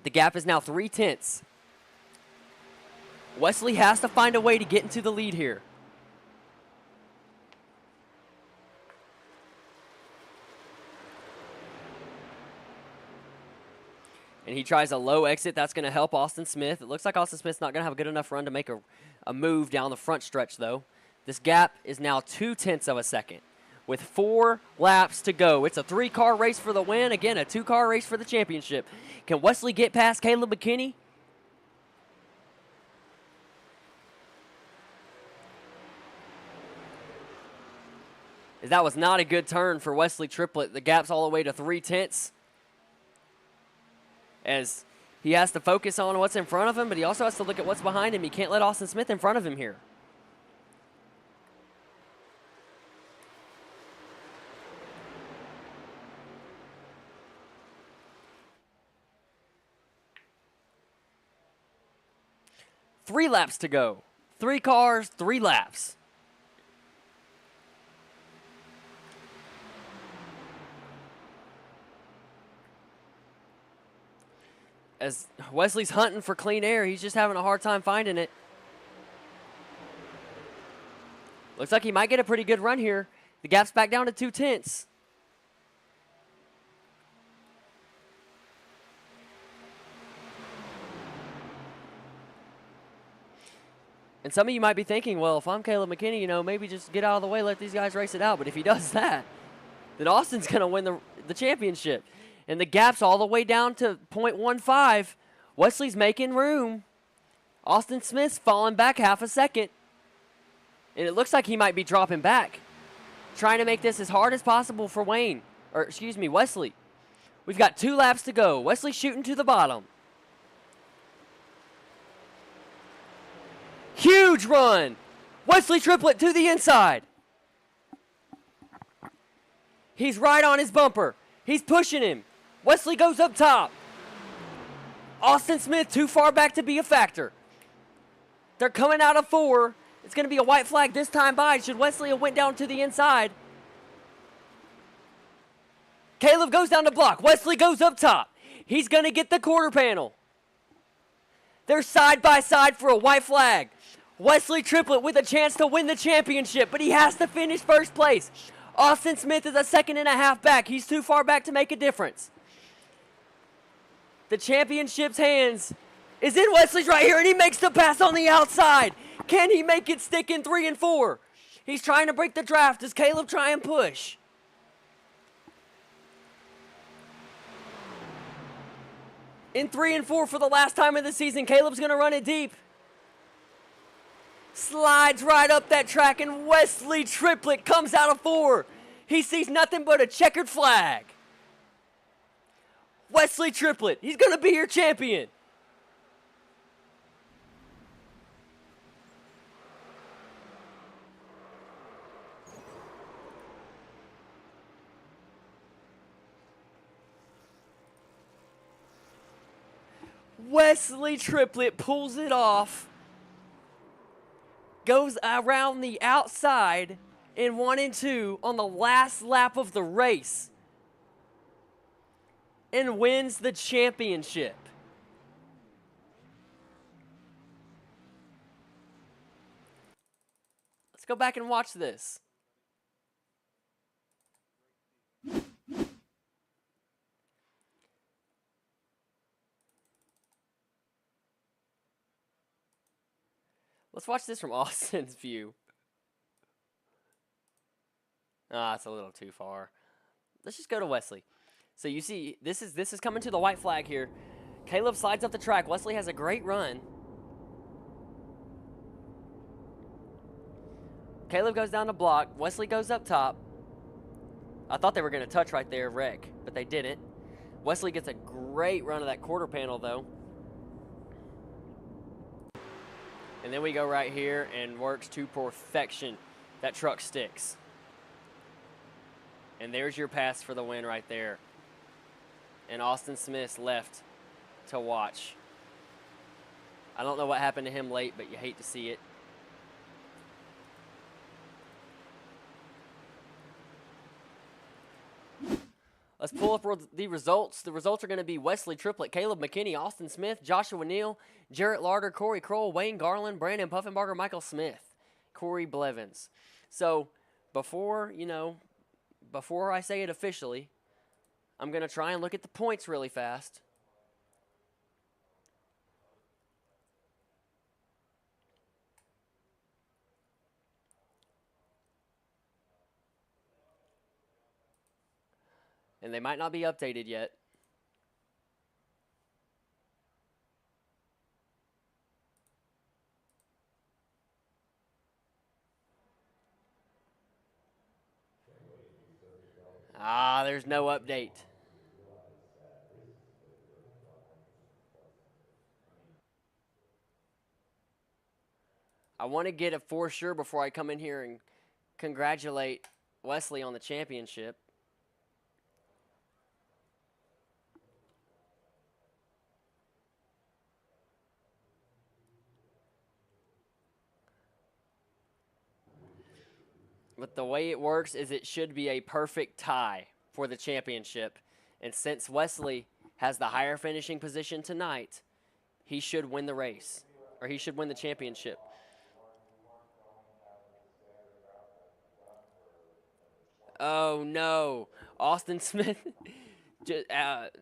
The gap is now 3/10. Wesley has to find a way to get into the lead here. And he tries a low exit. That's going to help Austin Smith. It looks like Austin Smith's not going to have a good enough run to make a move down the front stretch, though. This gap is now 0.2 of a second with 4 laps to go. It's a 3-car race for the win. Again, a 2-car race for the championship. Can Wesley get past Caleb McKinney? That was not a good turn for Wesley Triplett. The gap's all the way to 0.3. As he has to focus on what's in front of him, but he also has to look at what's behind him. He can't let Austin Smith in front of him here. Three laps to go. 3 cars, 3 laps. As Wesley's hunting for clean air, he's just having a hard time finding it. Looks like he might get a pretty good run here. The gap's back down to 0.2. And some of you might be thinking, well, if I'm Caleb McKinney, maybe just get out of the way, let these guys race it out. But if he does that, then Austin's going to win the championship. And the gap's all the way down to 0.15. Wesley's making room. Austin Smith's falling back half a second. And it looks like he might be dropping back. Trying to make this as hard as possible for Wesley. We've got 2 laps to go. Wesley shooting to the bottom. Huge run. Wesley triplet to the inside. He's right on his bumper. He's pushing him. Wesley goes up top. Austin Smith too far back to be a factor. They're coming out of 4. It's going to be a white flag this time by. Should Wesley have went down to the inside? Caleb goes down to block. Wesley goes up top. He's going to get the quarter panel. They're side by side for a white flag. Wesley triplet with a chance to win the championship, but he has to finish first place. Austin Smith is a 1.5 seconds back. He's too far back to make a difference. The championship's hands is in Wesley's right here, and he makes the pass on the outside. Can he make it stick in 3 and 4? He's trying to break the draft. Does Caleb try and push? In 3 and 4 for the last time of the season, Caleb's going to run it deep. Slides right up that track, and Wesley triplet comes out of 4. He sees nothing but a checkered flag. Wesley triplet. He's going to be your champion. Wesley triplet pulls it off. Goes around the outside in 1 and 2 on the last lap of the race and wins the championship. Let's go back and watch this. Let's watch this from Austin's view. It's a little too far. Let's just go to Wesley. So you see, this is coming to the white flag here. Caleb slides up the track. Wesley has a great run. Caleb goes down the block. Wesley goes up top. I thought they were going to touch right there, wreck, but they didn't. Wesley gets a great run of that quarter panel, though. And then we go right here and works to perfection. That truck sticks. And there's your pass for the win right there. And Austin Smith's left to watch. I don't know what happened to him late, but you hate to see it. Let's pull up the results. The results are going to be Wesley triplet, Caleb McKinney, Austin Smith, Joshua Neal, Jarrett Larder, Corey Kroll, Wayne Garland, Brandon Puffenbarger, Michael Smith, Corey Blevins. So before I say it officially, I'm going to try and look at the points really fast. And they might not be updated yet. There's no update. I want to get it for sure before I come in here and congratulate Wesley on the championship. But the way it works is it should be a perfect tie for the championship. And since Wesley has the higher finishing position tonight, he should win the race, or he should win the championship. Oh, no. Austin Smith,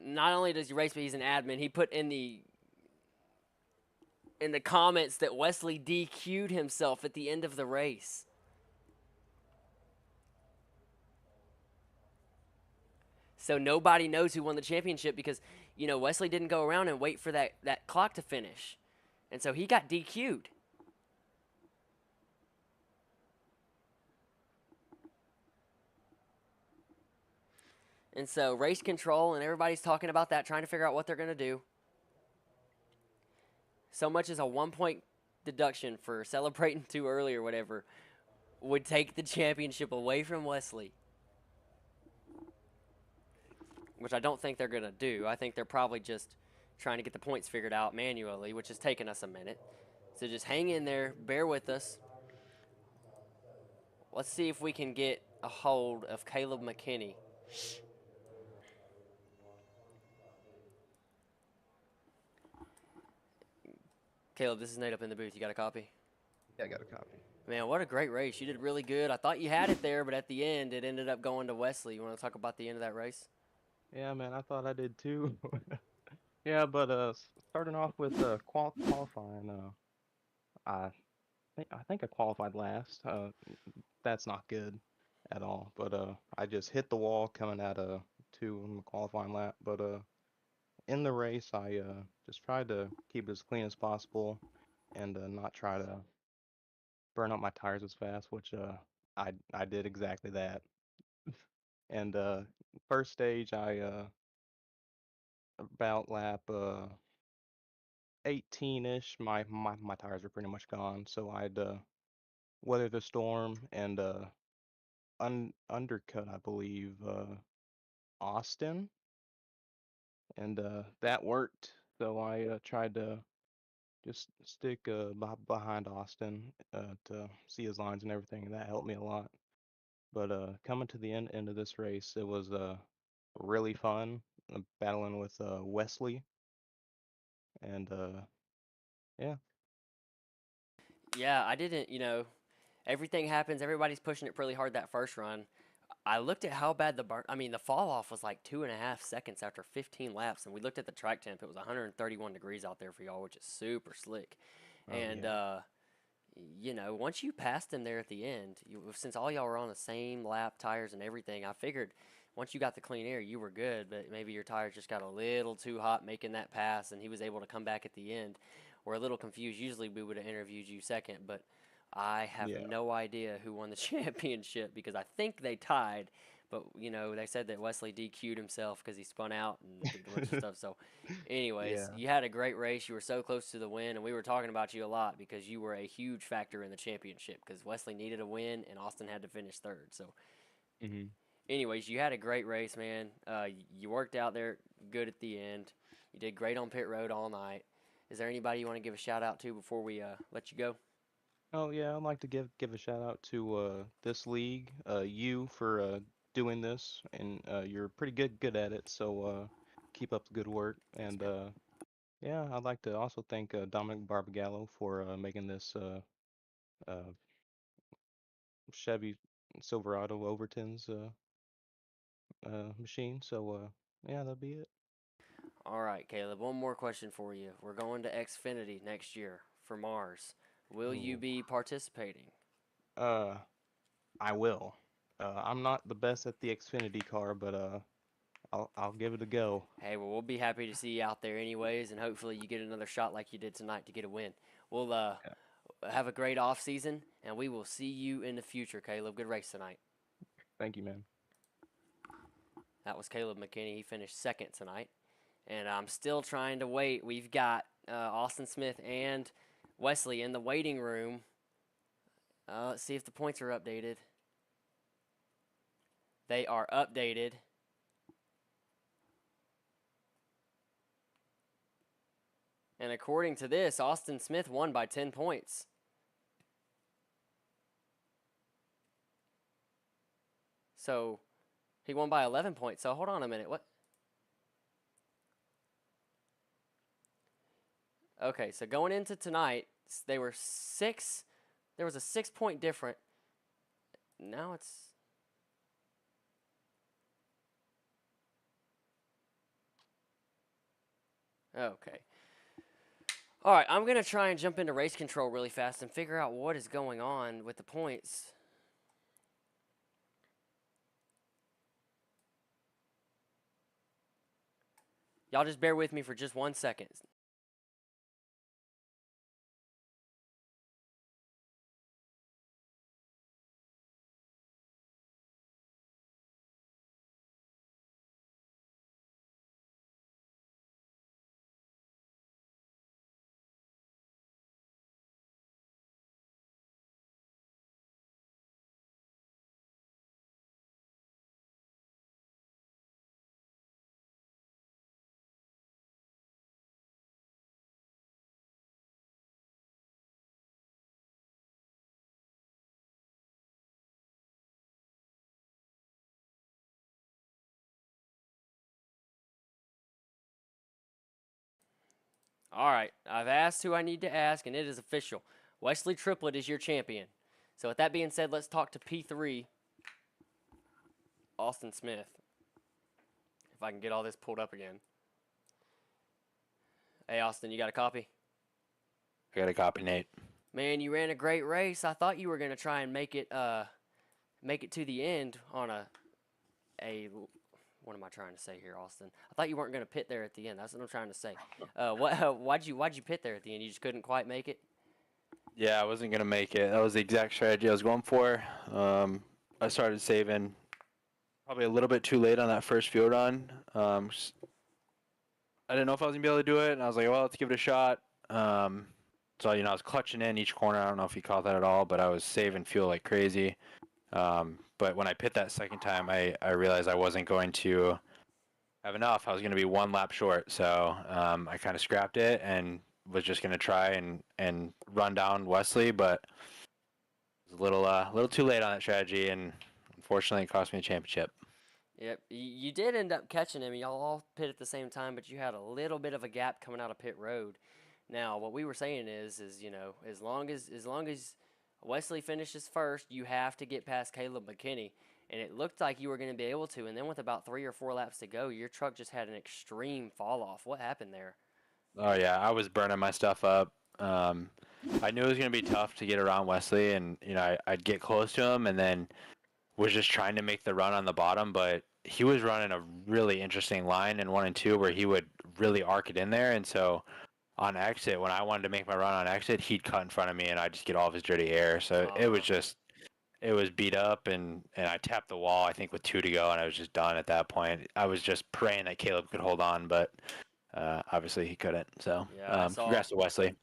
not only does he race, but he's an admin. He put in the comments that Wesley DQ'd himself at the end of the race. So nobody knows who won the championship because, Wesley didn't go around and wait for that clock to finish. And so he got DQ'd. And so race control and everybody's talking about that, trying to figure out what they're going to do. So much as a 1 point deduction for celebrating too early or whatever would take the championship away from Wesley, which I don't think they're going to do. I think they're probably just trying to get the points figured out manually, which has taken us a minute. So just hang in there, bear with us. Let's see if we can get a hold of Caleb McKinney. Caleb, this is Nate up in the booth. You got a copy? Yeah, I got a copy. Man, what a great race. You did really good. I thought you had it there, but at the end, it ended up going to Wesley. You want to talk about the end of that race? Yeah, man, I thought I did too. Yeah, but starting off with qualifying, I think I qualified last. That's not good at all. But I just hit the wall coming at two in the qualifying lap. But in the race, I just tried to keep it as clean as possible and not try to burn up my tires as fast, which I did exactly that. And first stage, I about lap 18-ish, my tires were pretty much gone, so I'd weather the storm and undercut, I believe, Austin, and that worked. So I tried to just stick behind Austin to see his lines and everything, and that helped me a lot. But coming to the end of this race, it was really fun battling with Wesley, and yeah. Yeah, I didn't, everything happens. Everybody's pushing it really hard that first run. I looked at how bad the fall off was like 2.5 seconds after 15 laps. And we looked at the track temp. It was 131 degrees out there for y'all, which is super slick. Oh And, yeah. once you passed them there at the end, since all y'all were on the same lap tires and everything, I figured once you got the clean air, you were good. But maybe your tires just got a little too hot making that pass, and he was able to come back at the end. We're a little confused. Usually we would have interviewed you second, but I have Yeah. no idea who won the championship because I think they tied. But they said that Wesley DQ'd himself because he spun out and did a bunch of stuff. So, anyways, Yeah. you had a great race. You were so close to the win, and we were talking about you a lot because you were a huge factor in the championship because Wesley needed a win and Austin had to finish third. So, Hmm. anyways, you had a great race, man. You worked out there good at the end. You did great on pit road all night. Is there anybody you want to give a shout out to before we let you go? Oh yeah, I'd like to give a shout out to this league, you for doing this, and you're pretty good at it. So keep up the good work. Thanks, And man. yeah, I'd like to also thank Dominic Barbagallo for making this uh, Chevy Silverado Overton's machine. So yeah, that'll be it. All right, Caleb, one more question for you. We're going to Xfinity next year for Mars. Will you Ooh. be participating? Uh, I will. I'm not the best at the Xfinity car, but I'll give it a go. Hey, well, we'll be happy to see you out there anyways, and hopefully you get another shot like you did tonight to get a win. We'll Yeah. have a great off season, and we will see you in the future, Caleb. Good race tonight. Thank you, man. That was Caleb McKinney. He finished second tonight, and I'm still trying to wait. We've got Austin Smith and Wesley in the waiting room. Let's see if the points are updated. They are updated. And according to this, Austin Smith won by 10 points. So he won by 11 points. So hold on a minute. What? Okay, so going into tonight, they were six. There was a 6 point difference. Now it's. Okay. All right, I'm going to try and jump into race control really fast and figure out what is going on with the points. Y'all just bear with me for just 1 second. All right, I've asked who I need to ask, and it is official. Wesley Triplett is your champion. So with that being said, let's talk to P3, Austin Smith. If I can get all this pulled up again. Hey, Austin, you got a copy? I got a copy, Nate. Man, you ran a great race. I thought you were gonna try and make it to the end on a what am I trying to say here, Austin? I thought you weren't gonna pit there at the end. That's what I'm trying to say. Why'd you pit there at the end? You just couldn't quite make it. Yeah, I wasn't gonna make it. That was the exact strategy I was going for. I started saving probably a little bit too late on that first field run. I didn't know if I was gonna be able to do it, and I was like, well, let's give it a shot. So I was clutching in each corner. I don't know if you caught that at all, but I was saving fuel like crazy. But when I pit that second time, I realized I wasn't going to have enough. I was going to be one lap short, so I kind of scrapped it and was just going to try and run down Wesley, but it was a little too late on that strategy, and unfortunately, it cost me a championship. Yep, you did end up catching him. Y'all all pit at the same time, but you had a little bit of a gap coming out of pit road. Now, what we were saying is as long as Wesley finishes first, you have to get past Caleb McKinney, and it looked like you were going to be able to. And then with about 3 or 4 laps to go, your truck just had an extreme fall off. What happened there? Oh yeah, I was burning my stuff up. I knew it was going to be tough to get around Wesley, and I'd get close to him, and then was just trying to make the run on the bottom, but he was running a really interesting line in 1 and 2 where he would really arc it in there, and so on exit, when I wanted to make my run on exit, he'd cut in front of me, and I'd just get all of his dirty air. So it was beat up, and I tapped the wall, I think, with 2 to go, and I was just done at that point. I was just praying that Caleb could hold on, but obviously he couldn't. So Yeah, congrats to Wesley.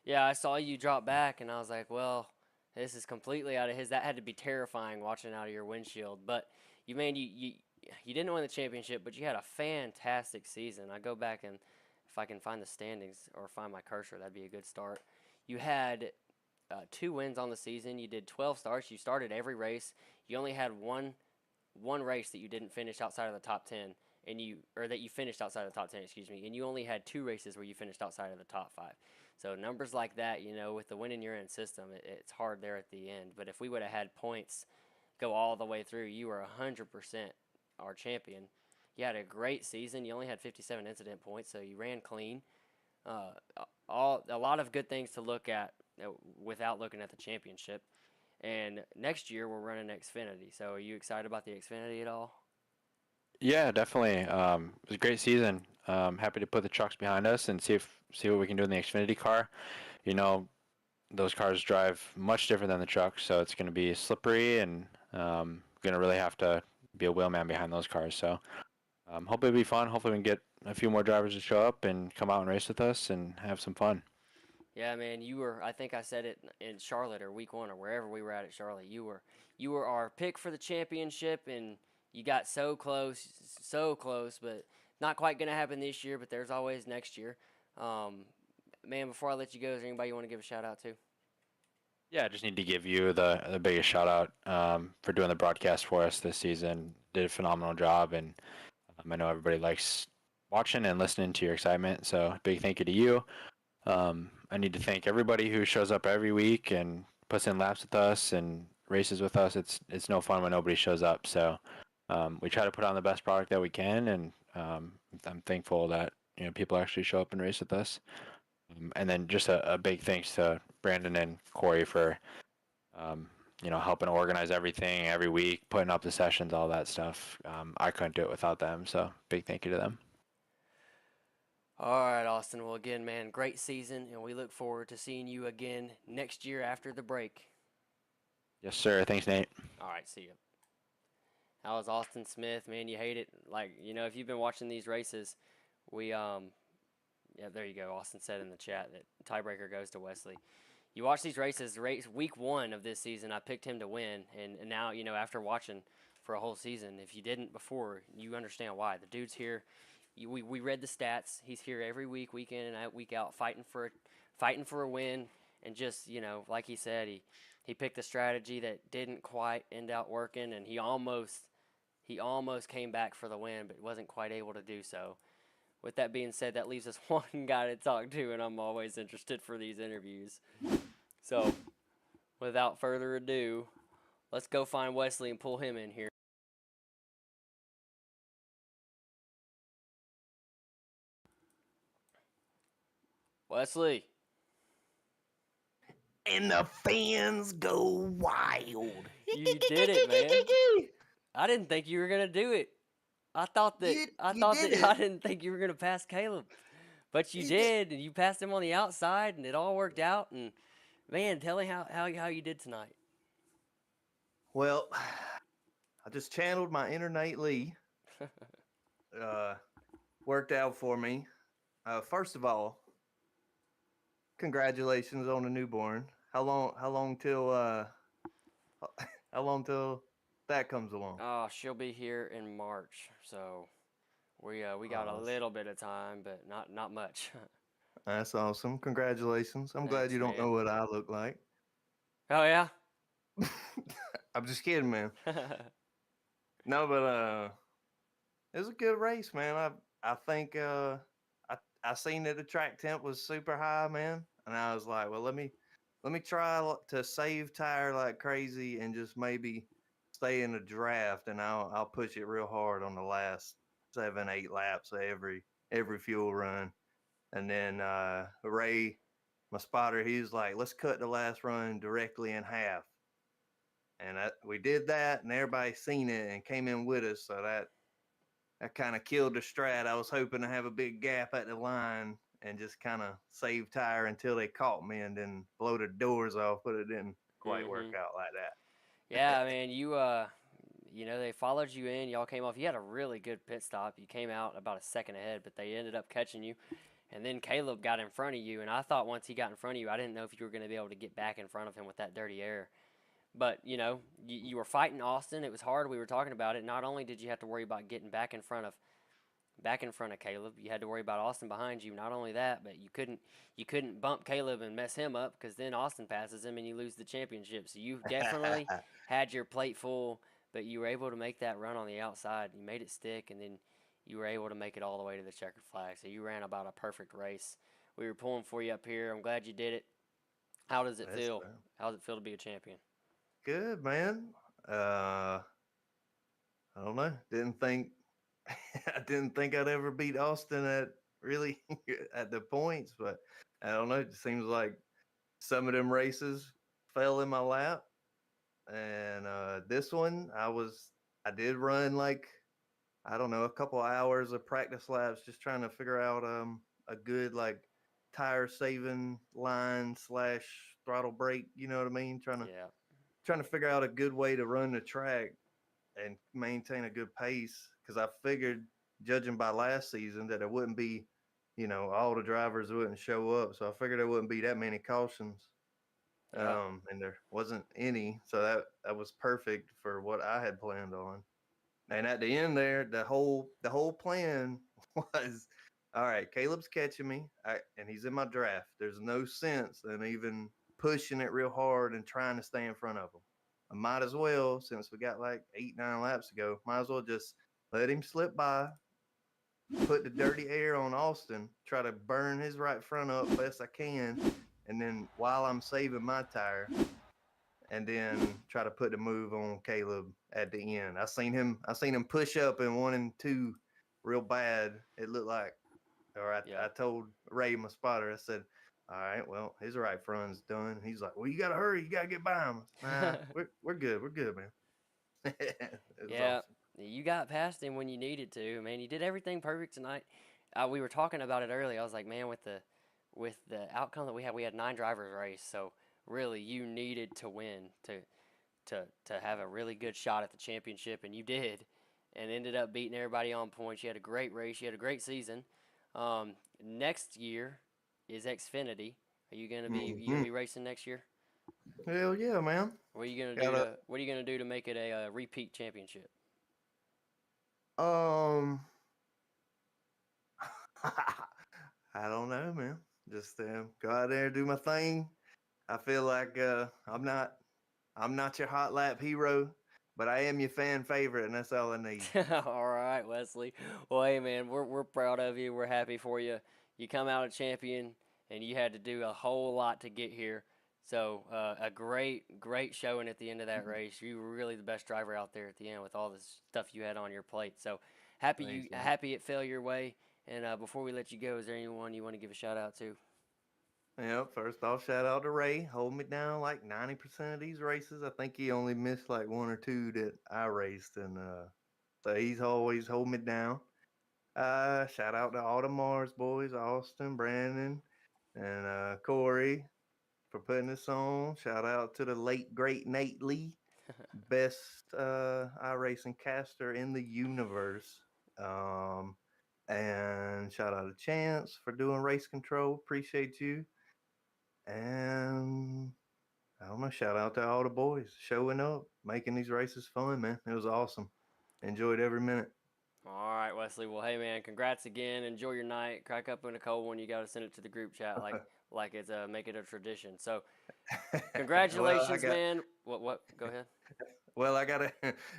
Yeah, I saw you drop back, and I was like, well, this is completely out of his. That had to be terrifying watching out of your windshield. But you didn't win the championship, but you had a fantastic season. I go back and if I can find the standings or find my cursor, that'd be a good start. You had 2 wins on the season. You did 12 starts. You started every race. You only had one race that you didn't finish outside of the top 10, that you finished outside of the top 10, excuse me, and you only had 2 races where you finished outside of the top 5. So numbers like that, with the win in your end system, it's hard there at the end. But if we would have had points go all the way through, you were 100% our champion. You had a great season. You only had 57 incident points, so you ran clean. Uh, a lot of good things to look at without looking at the championship. And next year we're running Xfinity. So are you excited about the Xfinity at all? Yeah, definitely. It was a great season. Happy to put the trucks behind us and see what we can do in the Xfinity car. You know, those cars drive much different than the trucks, so it's going to be slippery and going to really have to be a wheelman behind those cars. So hopefully it'll be fun. Hopefully we can get a few more drivers to show up and come out and race with us and have some fun. Yeah, man, I think I said it in Charlotte or week 1 or wherever we were at Charlotte. You were our pick for the championship, and you got so close, but not quite going to happen this year, but there's always next year. Man, before I let you go, is there anybody you want to give a shout out to? Yeah, I just need to give you the biggest shout out for doing the broadcast for us this season. Did a phenomenal job, and I know everybody likes watching and listening to your excitement. So big thank you to you. I need to thank everybody who shows up every week and puts in laps with us and races with us. It's no fun when nobody shows up. So we try to put on the best product that we can, and I'm thankful that people actually show up and race with us. And then just a big thanks to Brandon and Corey for helping organize everything every week, putting up the sessions, all that stuff. I couldn't do it without them. So big thank you to them. All right, Austin. Well, again, man, great season, and we look forward to seeing you again next year after the break. Yes, sir. Thanks, Nate. All right, see you. How was Austin Smith, man? You hate it, like if you've been watching these races, we yeah, there you go. Austin said in the chat that tiebreaker goes to Wesley. You watch these races, week 1 of this season, I picked him to win, and now after watching for a whole season, if you didn't before, you understand why. The dude's here. We read the stats. He's here every week, week in and out, week out, fighting for a win, and just like he said, he picked a strategy that didn't quite end out working, and he almost came back for the win, but wasn't quite able to do so. With that being said, that leaves us one guy to talk to, and I'm always interested for these interviews. So, without further ado, let's go find Wesley and pull him in here. Wesley. And the fans go wild. You did it, man. I didn't think you were gonna do it. I thought that You I did it. didn't think you were gonna pass Caleb, but you You did, and you passed him on the outside, and it all worked out. And man, tell me how you did tonight. Well, I just channeled my inner Nate Lee. Worked out for me. First of all, congratulations on the newborn. How long till how long till that comes along? Oh, she'll be here in March, so we got a Oh, little bit of time, but not much. that's awesome. Congratulations. I'm glad Thanks, you don't man. know what I look like. Oh yeah. I'm just kidding, man. No, but it was a good race, man. I think I seen that the track temp was super high, man, and I was like, well, let me try to save tire like crazy and just maybe stay in the draft, and I'll push it real hard on the last 7-8 laps of every fuel run, and then Ray, my spotter, he was like, let's cut the last run directly in half, and we did that, and everybody seen it and came in with us, so that kind of killed the strat. I was hoping to have a big gap at the line and just kind of save tire until they caught me and then blow the doors off, but it didn't quite work out like that. Yeah, man, they followed you in. Y'all came off. You had a really good pit stop. You came out about a second ahead, but they ended up catching you. And then Caleb got in front of you, and I thought once he got in front of you, I didn't know if you were going to be able to get back in front of him with that dirty air. But, you were fighting Austin. It was hard. We were talking about it. Not only did you have to worry about getting back in front of Caleb, you had to worry about Austin behind you. Not only that, but you couldn't bump Caleb and mess him up, because then Austin passes him and you lose the championship. So you definitely had your plate full, but you were able to make that run on the outside. You made it stick, and then you were able to make it all the way to the checkered flag. So you ran about a perfect race. We were pulling for you up here. I'm glad you did it. How does it feel? How does it feel to be a champion? Good, man. I don't know. Didn't think I didn't think I'd ever beat Austin at really at the points, but I don't know. It seems like some of them races fell in my lap, and this one I did run like, I don't know, a couple hours of practice laps just trying to figure out a good like tire saving line / throttle brake. You know what I mean? Trying to figure out a good way to run the track and maintain a good pace, because I figured, judging by last season, that it wouldn't be, all the drivers wouldn't show up. So I figured there wouldn't be that many cautions. Yeah. And there wasn't any. So that was perfect for what I had planned on. And at the end there, the whole plan was, all right, Caleb's catching me, and he's in my draft. There's no sense in even pushing it real hard and trying to stay in front of him. I might as well, since we got like 8-9 laps to go, might as well just let him slip by, put the dirty air on Austin, try to burn his right front up best I can, and then while I'm saving my tire, and then try to put the move on Caleb at the end. I seen him push up in 1 and 2 real bad. It looked like, I told Ray, my spotter, I said, all right, well, his right front's done. He's like, well, you got to hurry. You got to get by him. Nah, we're good. We're good, man. It was awesome. You got past him when you needed to. Man, you did everything perfect tonight. we were talking about it earlier. I was like, man, with the outcome that we had 9 drivers race, so really you needed to win to have a really good shot at the championship, and you did, and ended up beating everybody on points. You had a great race. You had a great season. Next year is Xfinity. Are you gonna be racing next year? Hell yeah, man. What are you gonna do Gotta to What are you gonna do to make it a repeat championship? um I don't know, man. Just go out there, do my thing. I feel like I'm not your hot lap hero, but I am your fan favorite, and that's all I need. All right, Wesley. Well, hey, man, we're proud of you. We're happy for you. You come out a champion, and you had to do a whole lot to get here. So a great showing at the end of that race. You were really the best driver out there at the end with all the stuff you had on your plate. So Thanks, man. happy it fell your way. And before we let you go, is there anyone you want to give a shout out to? Yeah, first off, shout out to Ray. Hold me down like 90% of these races. I think he only missed like 1 or 2 that I raced, and so he's always holding me down. Shout out to all the Mars boys, Austin, Brandon, and Corey for putting this on. Shout out to the late great Nate Lee, best iRacing caster in the universe. Um, and shout out to Chance for doing race control. Appreciate you. And I don't know, shout out to all the boys showing up, making these races fun, man. It was awesome. Enjoyed every minute. All right, Wesley. Well, hey, man, congrats again. Enjoy your night. Crack up in a cold one. You got to send it to the group chat like it's make it a tradition. So, well, I congratulations, got man. What? Go ahead. well, I gotta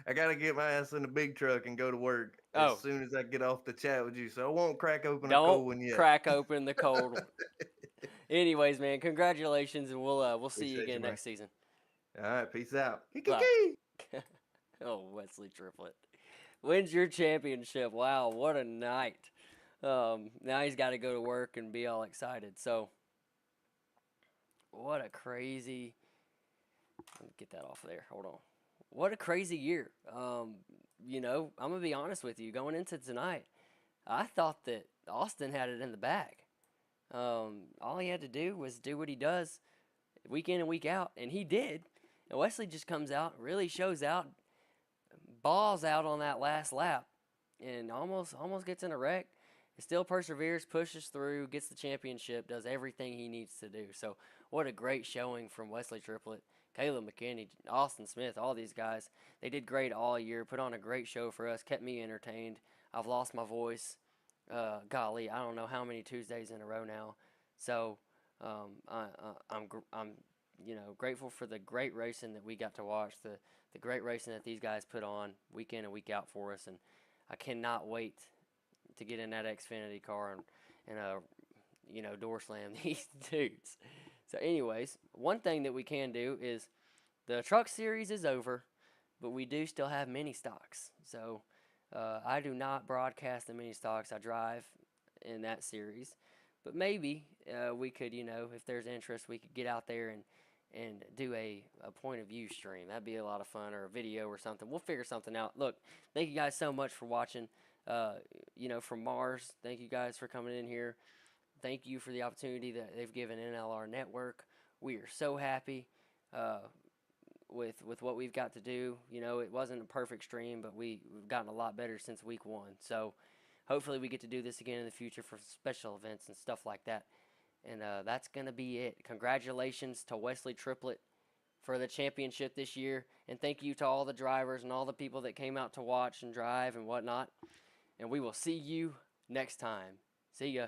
I gotta get my ass in the big truck and go to work as Oh, soon as I get off the chat with you. So I won't crack open a don't cold one yet. crack open the cold one. Anyways, man, congratulations, and we'll see you Appreciate you, again man. next season. All right, peace out. Bye. Oh, Wesley Triplet wins your championship. Wow, what a night. Now he's got to go to work and be all excited. So, what a crazy. Let me get that off there. Hold on. What a crazy year. I'm gonna be honest with you. Going into tonight, I thought that Austin had it in the bag. All he had to do was do what he does week in and week out, and he did. And Wesley just comes out, really shows out, balls out on that last lap, and almost gets in a wreck. He still perseveres, pushes through, gets the championship, does everything he needs to do. So what a great showing from Wesley Triplet, Caleb McKinney, Austin Smith, all these guys. They did great all year, put on a great show for us, kept me entertained. I've lost my voice. Golly, I don't know how many Tuesdays in a row now. So I'm grateful for the great racing that we got to watch, the great racing that these guys put on week in and week out for us, and I cannot wait to get in that Xfinity car and door slam these dudes. So, anyways, one thing that we can do is the truck series is over, but we do still have mini stocks. So, I do not broadcast the mini stocks. I drive in that series, but maybe we could, if there's interest, we could get out there and do a point of view stream. That'd be a lot of fun, or a video or something. We'll figure something out. Look, thank you guys so much for watching. From Mars, thank you guys for coming in here. Thank you for the opportunity that they've given NLR Network. We are so happy with what we've got to do. It wasn't a perfect stream, but we've gotten a lot better since week 1. So hopefully we get to do this again in the future for special events and stuff like that. And that's going to be it. Congratulations to Wesley Triplet for the championship this year. And thank you to all the drivers and all the people that came out to watch and drive and whatnot. And we will see you next time. See ya.